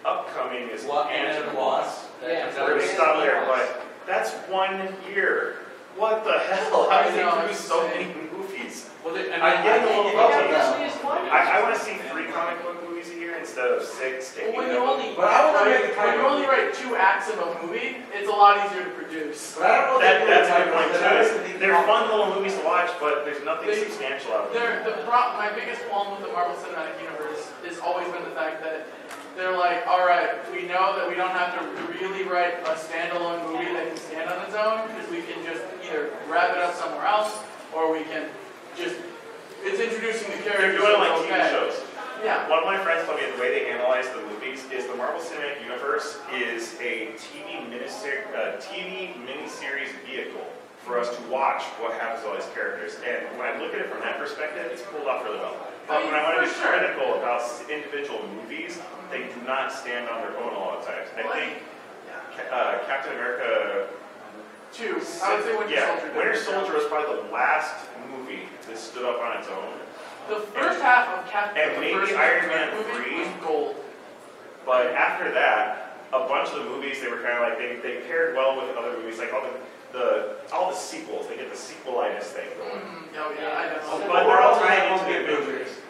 upcoming is Ant and Wasp. Yeah. We're going to stop there, but that's 1 year. What the hell? How did they do so many movies? Well, I get a little confused. Well, I want to see 3 comic book movies a year instead of 6. When you only But I wanna make when you only write 2 acts of a movie, it's a lot easier to produce. But I don't know if That's a they good point too. They're fun little movies to watch, but there's nothing substantial out there. My biggest problem with the Marvel Cinematic Universe has always been the fact that they're like, all right, we know that we don't have to really write a standalone movie that can stand on its own, because we can just either wrap it up somewhere else, or we can just, it's introducing the They're characters. doing like so TV shows. Yeah. One of my friends told me the way they analyze the movies is the Marvel Cinematic Universe is a TV miniseries vehicle for us to watch what happens to all these characters. And when I look at it from that perspective, it's pulled off really well. But when I want to be critical about individual movies, they do not stand on their own a lot of times. I think Captain America 2. I would say Winter Soldier. Winter Soldier was probably the last movie that stood up on its own. The first half of Captain And maybe Iron Man 3 was gold. But after that, a bunch of the movies, they were kind of like, they paired well with other movies, like all the sequels. They get the sequelitis thing going. Oh yeah, I know. But they're all tying into the Avengers.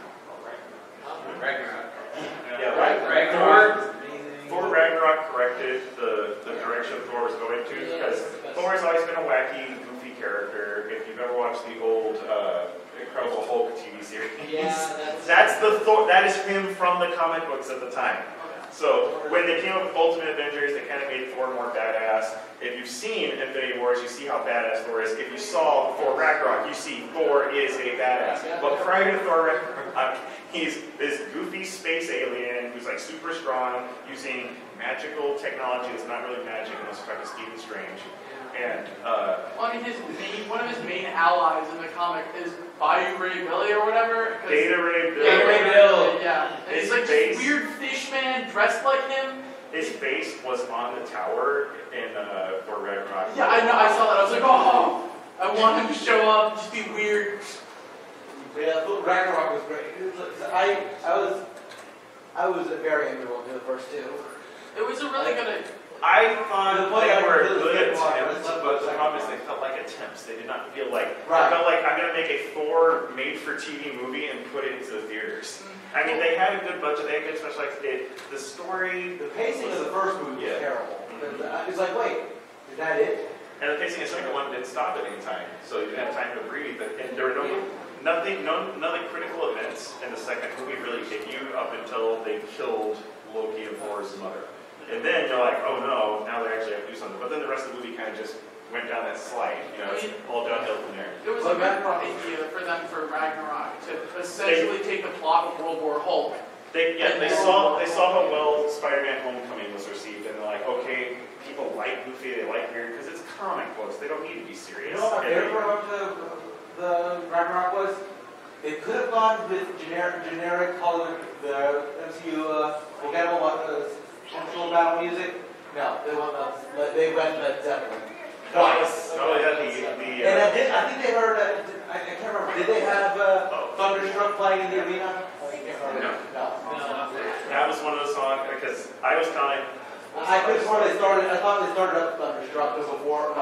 Ragnarok. Yeah, Ragnarok. Thor Ragnarok corrected the direction Thor was going to, because Thor has always been a wacky, goofy character. If you've ever watched the old Incredible Hulk TV series, that's the Thor. That is him from the comic books at the time. So when they came up with Ultimate Avengers, they kind of made Thor more badass. If you've seen Infinity Wars, you see how badass Thor is. If you saw Thor Ragnarok, you see Thor is a badass. But prior to Thor Ragnarok, he's this goofy space alien who's like super strong, using magical technology that's not really magic unless you're talking Stephen Strange. And one of his main allies in the comic is Bayou Ray Billy or whatever. Data Ray Bill. Data Ray Bill. Yeah. And he's like this weird fish man dressed like him. His face was on the tower in Thor Ragnarok. Yeah, I know. I saw that. I was like, oh, I want him to show up, just be weird. Yeah, Ragnarok was great. I was very ambivalent to the first 2. It was a really good. I thought they were good attempts, but the problem is they felt like attempts. They did not feel like, I felt like I'm going to make a Thor made-for-TV movie and put it into the theaters. I mean, they had a good budget, they had good special effects. The story... The pacing of the first movie was terrible. It's like, wait, is that it? And the pacing of the second one didn't stop at any time, so you didn't have time to breathe. And there were none of the critical events in the second movie really hit you up until they killed Loki and Thor's mother. And then you're like, oh no, now they actually have to do something. But then the rest of the movie kind of just went down that slide, it's all downhill from there. It was a good idea for them for Ragnarok to essentially take the plot of World War Hulk They saw how well Spider-Man Homecoming was received, and they're like, okay, people like goofy, they like weird, because it's comic books. They don't need to be serious. You know what my favorite part about the Ragnarok was? They could have gone with generic Hollywood, the MCU, forgettable central battle music. No, they went Led Zeppelin. Twice. Oh, yeah, And I think they heard, I can't remember, did they have Thunderstruck playing in the arena? No. That was one of those songs, because I was telling... I could have sworn I thought they started up Thunderstruck before,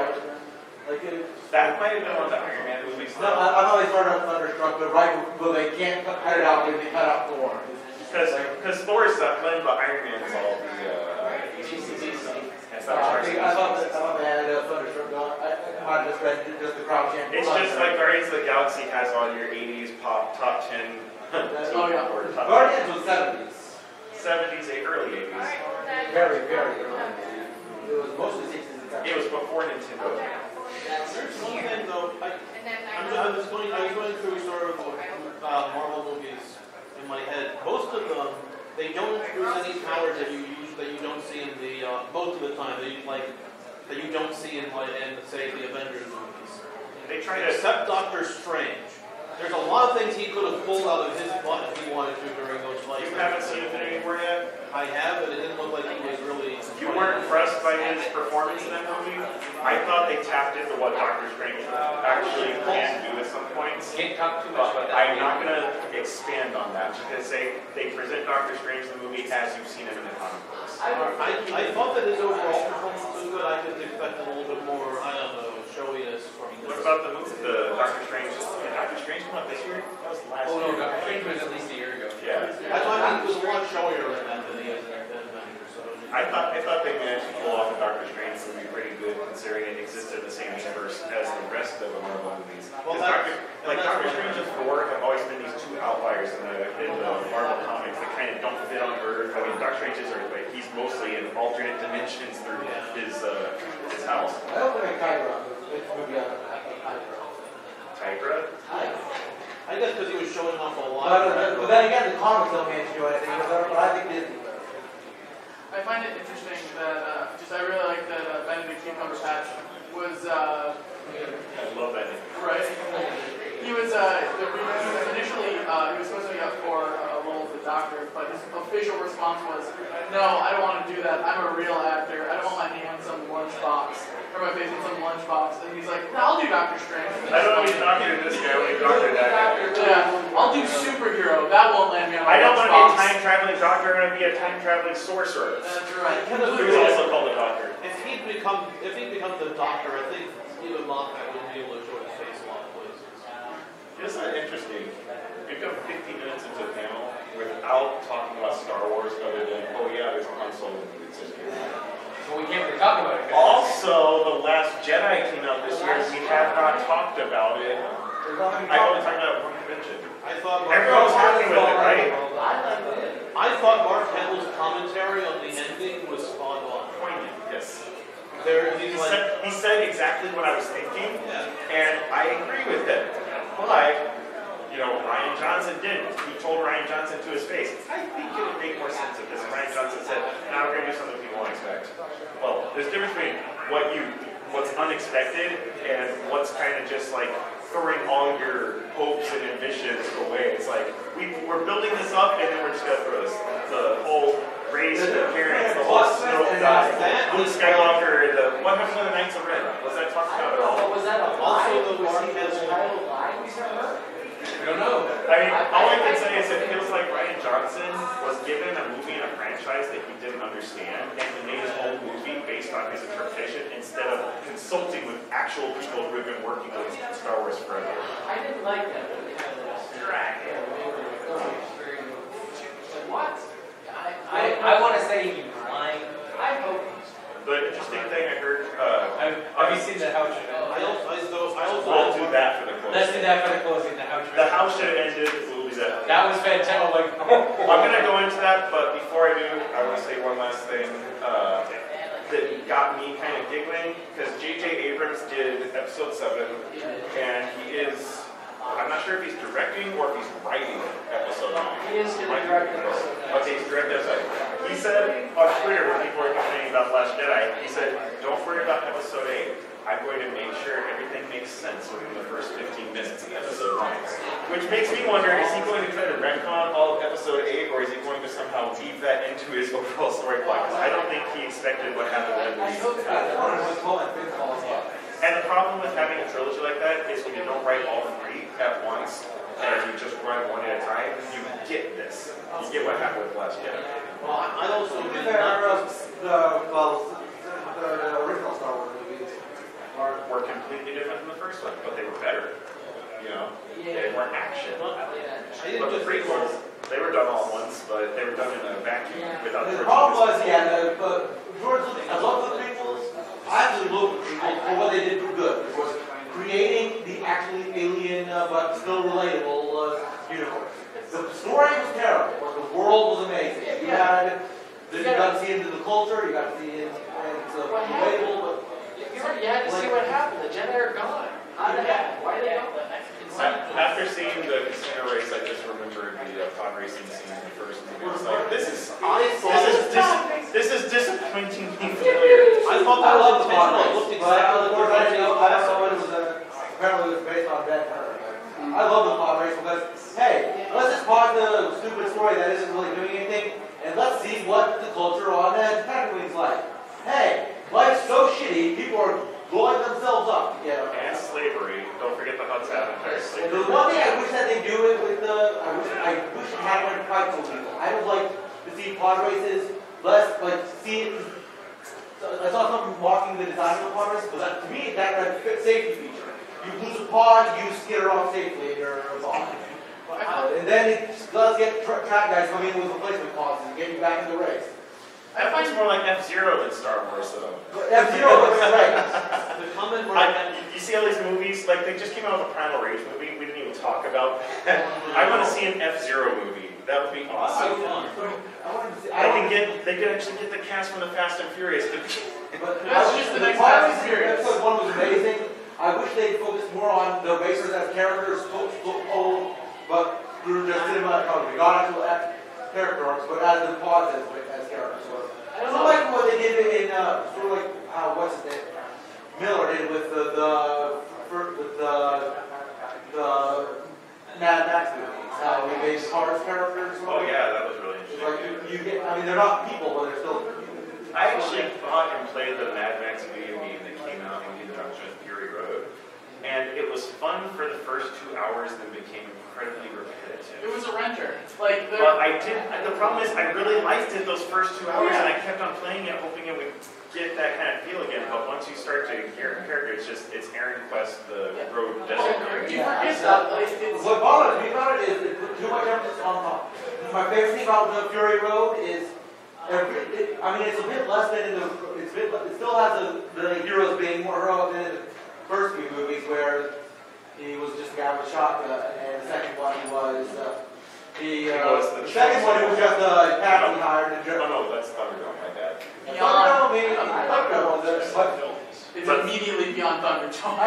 that might have been one of the Iron Man movies. No, I thought they started up Thunderstruck, but well, they can't cut it out because they cut out Thor. Because Thor is Zeppelin, but Iron Man is all the ACDC. I thought they had Thunderstruck going. I might have just read just the crowd chant. It's just like Guardians of the Galaxy has all your 80s pop top 10. Or Guardians was 70s. 70s, early 80s. Very, very early. It was mostly 60s and 70s. It was before Nintendo. There's one thing though, I was going through sort of Marvel movies in my head. Most of them, they don't introduce any powers that you don't see in the most of the time that you don't see in say the Avengers movies. They try to except Doctor Strange. There's a lot of things he could have pulled out of his butt if he wanted to during those fights. You haven't seen Infinity War yet? I have, but it didn't look like he was really... You weren't impressed by his performance in that movie? I thought they tapped into what Doctor Strange actually can do at some points. Can't talk too much about that. I'm not going to expand on that. Just going to say they present Doctor Strange in the movie as you've seen him in the comic books. I thought that his overall performance was good. I just expected a little bit more, I don't know, showiness from this. What about the movie, the Doctor Strange? Did Doctor Strange come out this year? That was last year. Oh no, Doctor Strange was at least a year ago. Yeah. I thought he was a lot showier than that than the Avengers. I thought they managed to pull off the Doctor Strange movie pretty good, considering it existed in the same universe as the rest of the Marvel movies. Well, Doctor Strange and Thor have always been these two outliers in the Marvel comics that kind of don't fit on Earth. I mean, Doctor Strange is Earth, he's mostly in alternate dimensions through his house. I don't think Tigra. It's movie on Tigra? I guess because he was showing off a lot. But then again, the comics don't manage to do anything, but I think Disney does. I find it interesting that I really like that Benedict Cumberbatch was I love that. right. He was initially he was supposed to be up for a role as the Doctor, but his official response was, "No, I don't want to do that. I'm a real actor. I don't want my name on some lunchbox or my face on some lunchbox." And he's like, "No, I'll do Doctor Strange." I don't want to be doctored this guy, I want to be doctored that guy. Yeah, I'll do superhero. That won't land me on a I don't want to be a lunchbox. time-traveling doctor, I want to be a time-traveling sorcerer. That's right. He was also called a doctor. If he'd become the Doctor, I think Stephen Moffat would be able to show his face a lot of places. Isn't that interesting? We've got 15 minutes into a panel without talking about Star Wars other than, oh yeah, there's a Han Solo movie that's just here. So we can't really talk about it. Also, The Last Jedi came out this year, and we have not talked about it. I've only talked about one convention. Everyone was happy with it, right? I thought Mark Hamill's commentary on the ending was spot on. Poignant, yes. He said exactly what I was thinking, yeah. and I agree with him. But, Ryan Johnson didn't. He told Ryan Johnson to his face, I think it would make more sense if this. And Ryan Johnson said, now we're going to do something people won't expect. Well, there's a difference between what's unexpected and what's kind of just like throwing all your hopes and ambitions away. It's like, we're building this up and then we're just going to throw this. The whole raise the parents, the whole Snow Luke Skywalker, what happened to the Knights of Ren? Was that talked about at all? What was that? Also, the Mark Hamill. I don't know. I mean, all I can say is it feels like Ryan Johnson was given a movie and a franchise that he didn't understand, and he made his own movie based on his interpretation instead of consulting with actual people who have been working with Star Wars forever. I didn't like that. What? I want to say he was lying. I hope. The interesting thing I heard, Have you seen the house show? we'll do that for the closing. Let's do that for the closing. The house show. The house should have ended, we'll do that. That was fantastic. Like, I'm going to go into that, but before I do, I want to say one last thing that got me kind of giggling, because J.J. Abrams did episode 7, and he is, I'm not not sure if he's directing or if he's writing episode 9. He is going to direct episode 9. Okay, he's directing episode 9. He said on Twitter when people were complaining about The Last Jedi, he said, don't worry about episode 8. I'm going to make sure everything makes sense within the first 15 minutes of episode 9. Which makes me wonder, is he going to try to retcon all of episode 8, or is he going to somehow weave that into his overall story plot? Because I don't think he expected what happened when And the problem with having a trilogy like that is when you don't write all 3 at once, and you just run one at a time, you get this. You get what happened with Last Jedi. Well, I also did The original Star Wars movies were completely different from the first one, but they were better. You know, they weren't action. But the prequels, they were done all at once, but they were done in a vacuum without. The problem was, George Lucas, I love the prequels. I actually love the prequels for what they did for good. It was creating the actually alien but still relatable universe. The story was terrible, but the world was amazing. You got to see into the culture, you got to see into relatable, but You had to see what happened. The Jedi are gone. How the heck? Why are they gone? After seeing the casino race, I just remembered the pod racing scene in the first movie. It's like, this is disappointingly familiar. I thought I that love was the pod intentional. It race, looked but exactly of course like I saw it was apparently it was based on Ben Hur. I love the pod race because, hey, let's just pod the stupid story that isn't really doing anything, and let's see what the culture on Tatooine's like. Hey, life's so shitty, people are blowing themselves up. And slavery. Don't forget the Hutt's avatar. The one thing I wish that they do it with I wish it had one fight for people. I would like to see pod races less see it. I saw someone walking the design of the pod race, but to me that's a safety feature. You lose a pod, you skitter off safely in your pod. And then it does get track guys coming in with replacement pods and get you back in the race. That feels more like F-Zero than Star Wars, though. F-Zero was right. the comment You see all these movies, like they just came out with a Primal Rage movie. We didn't even talk about. I want to see an F-Zero movie. That would be awesome. They could actually get the cast from the Fast and Furious. But That's just the next Fast and Furious. Episode 1 was amazing. I wish they'd focused more on the racers as characters, old, but through their cinema economy. Not actual character arcs, but as the pods as characters. I don't like what they did in sort of like what's his name? Miller did with the Mad Max movies. How he made cars characters. Oh yeah, that was really interesting. Like you get, I mean, they're not people, but they're still. I actually bought and played the Mad Max video game that came out in conjunction with Fury Road, and it was fun for the first 2 hours, then became incredibly repetitive. It was a renter. But the problem is I really liked it those first 2 hours, and I kept on playing it, hoping it would get that kind of feel again. But once you start to hear character, it's Aaron Quest, the road desert. You forget that. What bothers me about it is it put too much emphasis on top. My favorite thing about the Fury Road is, it's a bit less than in the. It still has the heroes being more heroic than in the first few movies, where he was just a guy with a shotgun, and the second one he was the second one he was just a captain hired and just. No, that's Thunderdome, my bad. It's immediately beyond Thunderdome.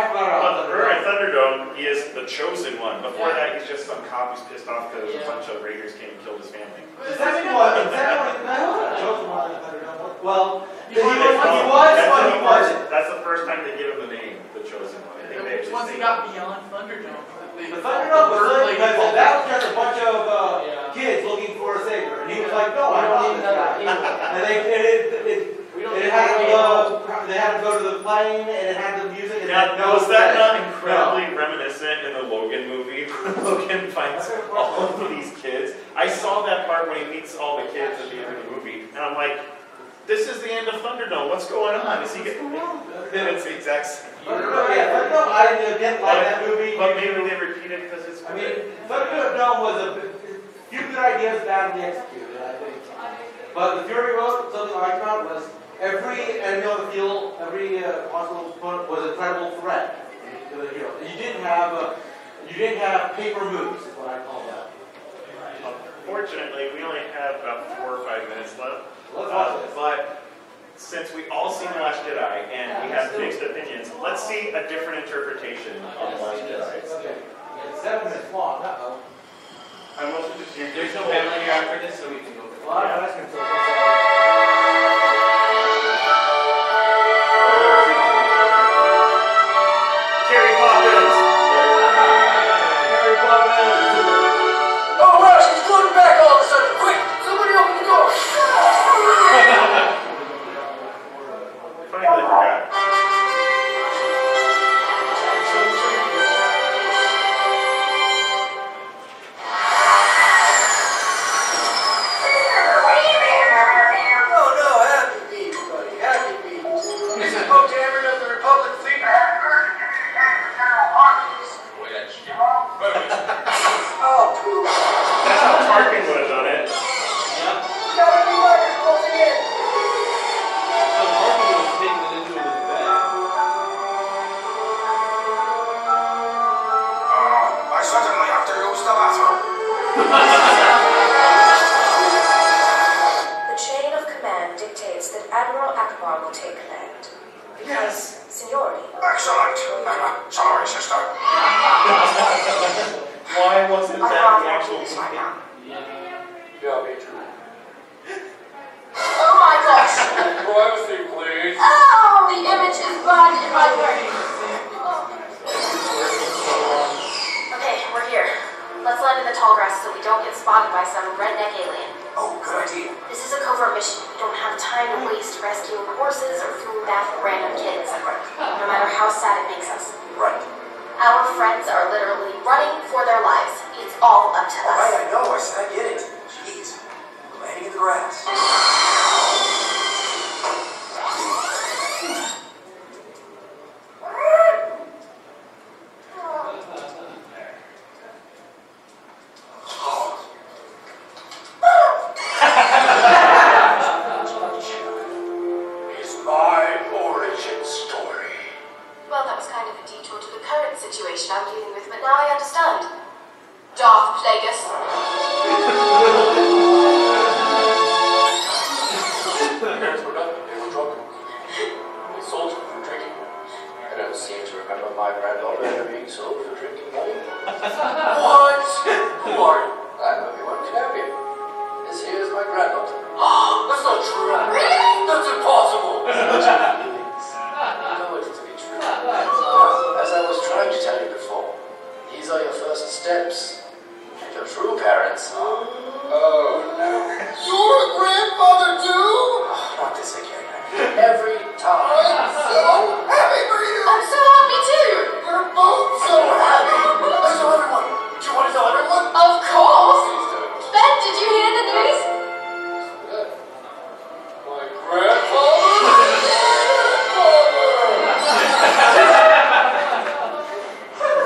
Thunderdome, he is the chosen one. Before that, he's just some cop who's pissed off because a bunch of raiders came and killed his family. The second one, chosen one in Thunderdome. Well, he was. That's the first time they give him the name, the chosen one. I think they Once he got beyond Thunderdome. The Thunderdome was good because that was just a bunch of kids looking for a savior, and he was like, "No, I don't need that." And they had to go to the plane, and it had the music. Was that not incredibly reminiscent in the Logan movie? Logan finds all of these kids. I saw that part when he meets all the kids at the end of the movie, and I'm like, this is the end of Thunderdome. What's going on? Is he getting? It's the exact same. I didn't like that movie. But maybe they repeat it because it's. Thunderdome was a few good ideas badly executed, I think. But the Fury Road, something I liked about was every enemy on the field, every hostile opponent was a credible threat to the hero. You didn't have paper moves, is what I call that. Fortunately, we only have about 4 or 5 minutes left. Let's but since we all seen The Last Jedi and we have mixed opinions, let's see a different interpretation of The Last Jedi. Okay. 7 minutes long, uh-oh. I'm mostly just here. There's no family here after this, so we can go. A lot of noise control. Terry Poppins! Mary Poppins! Oh wow, she's floating back all of a sudden. Quick, somebody open the door. Funny that I forgot. Oh no, happy bees, buddy, happy bees. This is Poe Tamers of the Republic Fleet. Oh, poop. That's how Tarkin would have done it. Gotta be lighters closing in. So Marky was taking it into his bag. I certainly have to use the bathroom. The chain of command dictates that Admiral Akbar will take command. Yes. Seniority. Excellent. Sorry, sister. Why wasn't that the actual Is right now. Yeah, me too. Oh my gosh. Privacy, please. Oh, the image is bad in my brain. Okay, we're here. Let's land in the tall grass so we don't get spotted by some redneck alien. Oh, good idea. This is a covert mission. We don't have time to waste rescuing horses or feeling bad for random kids. No matter how sad it makes us. Right. Our friends are literally running for their lives. It's all up to All right, us. I know. I said I get it. Jeez. We're landing in the grass. Is my origin story. Well, that was kind of a detour to the current situation I'm dealing with, but now I understand. Darth Plagueis. Parents were nothing, they were drunk. They sold you for drinking. I don't seem to remember my granddaughter ever being sold for drinking money. What? Who are you? I'm Obi-Wan Kenobi. This here is my granddaughter. That's not true. Really? That's impossible. No, it is to be true. As I was trying to tell you before, these are your first steps. Your true parents. Oh, no. You're a grandfather, too? Oh, not this again. Every time. I'm so happy for you. I'm so happy too! We're both so happy. Let's tell everyone. Do you want to tell everyone? Of course! Please don't. Ben, did you hear the news? My grandfather?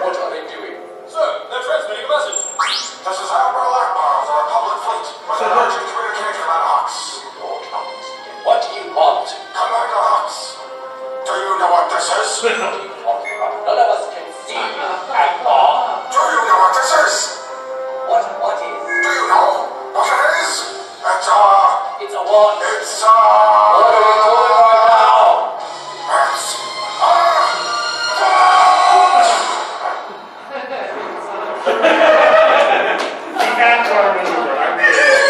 What are they doing? Sir, they're transmitting a message. This is Admiral Akbar of the Republic Fleet with an urgent communication on Hux. What do you want? Commander Hux, do you know what this is? What are you talking about? None of us can see Akbar. Do you know what this is? What is? Do you know what it is? It's a what? It's What are we doing right now? It's The Akbar maneuver. I'm here.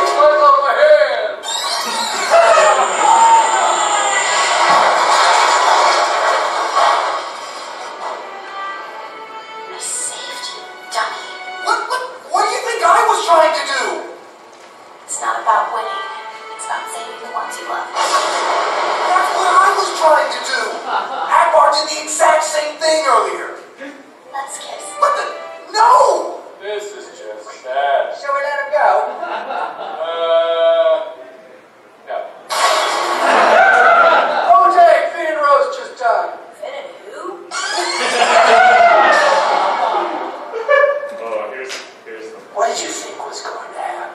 It's right over here. I saved you, dummy. What do you think I was trying to do? It's not about winning. It's about saving the ones you love. That's what I was trying to do. Akbar did the exact same thing earlier. Let's kiss. What the? No! This is just sad. Shall we let him go? No. OJ, Finn and Rose just died. Finn and who? Oh, here's the. What did you think was going to happen?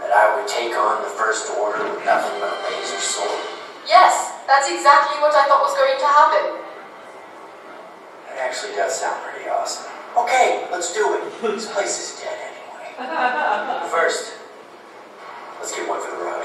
That I would take on the First Order with nothing but a laser sword? Yes, that's exactly what I thought was going to happen. It actually does sound pretty awesome. Okay, let's do it. This place is dead anyway. First, let's get one for the road.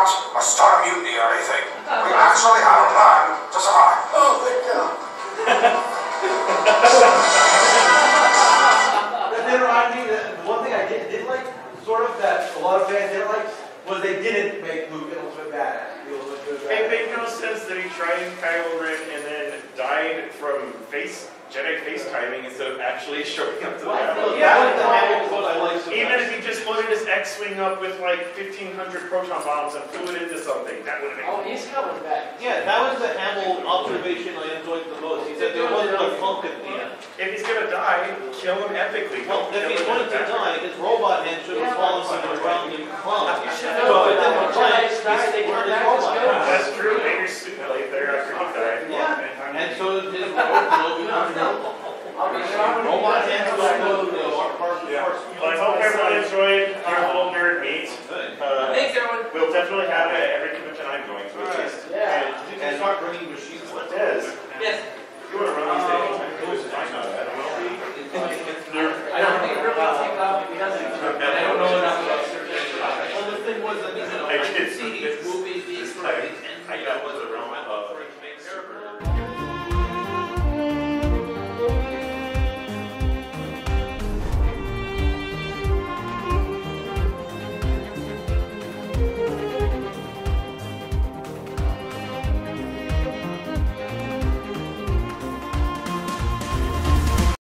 out or start a mutiny or anything. We actually have a plan to survive. Oh, thank God. That did remind me that the one thing I did like, sort of, that a lot of fans didn't like, was they didn't make Luke an ultimate badass. It made no sense that he tried Kylo Ren and then died from Jedi FaceTiming instead of actually showing up to the battle. Even if he just loaded his X-Wing up with like 1,500 proton bombs and flew it into something, that would have been Oh, he's coming back. Yeah, that was the Hamill observation I enjoyed the most. He said there wasn't a funk at the end. If he's gonna die, kill him epically. Well, if he's going to die, his robot hand should have fallen from the ground and clung. No, but then when Jedi's die, they come back as ghosts. That's true. Vader's super late there after he died. Yeah, and so did his robot. I'll be shocked when he Robot does hands that. Well, I hope everyone enjoyed our little nerd meet. Thanks, everyone. We'll definitely have it at every convention I'm going to at least. Yeah. You can start bringing machines. What is? Yes.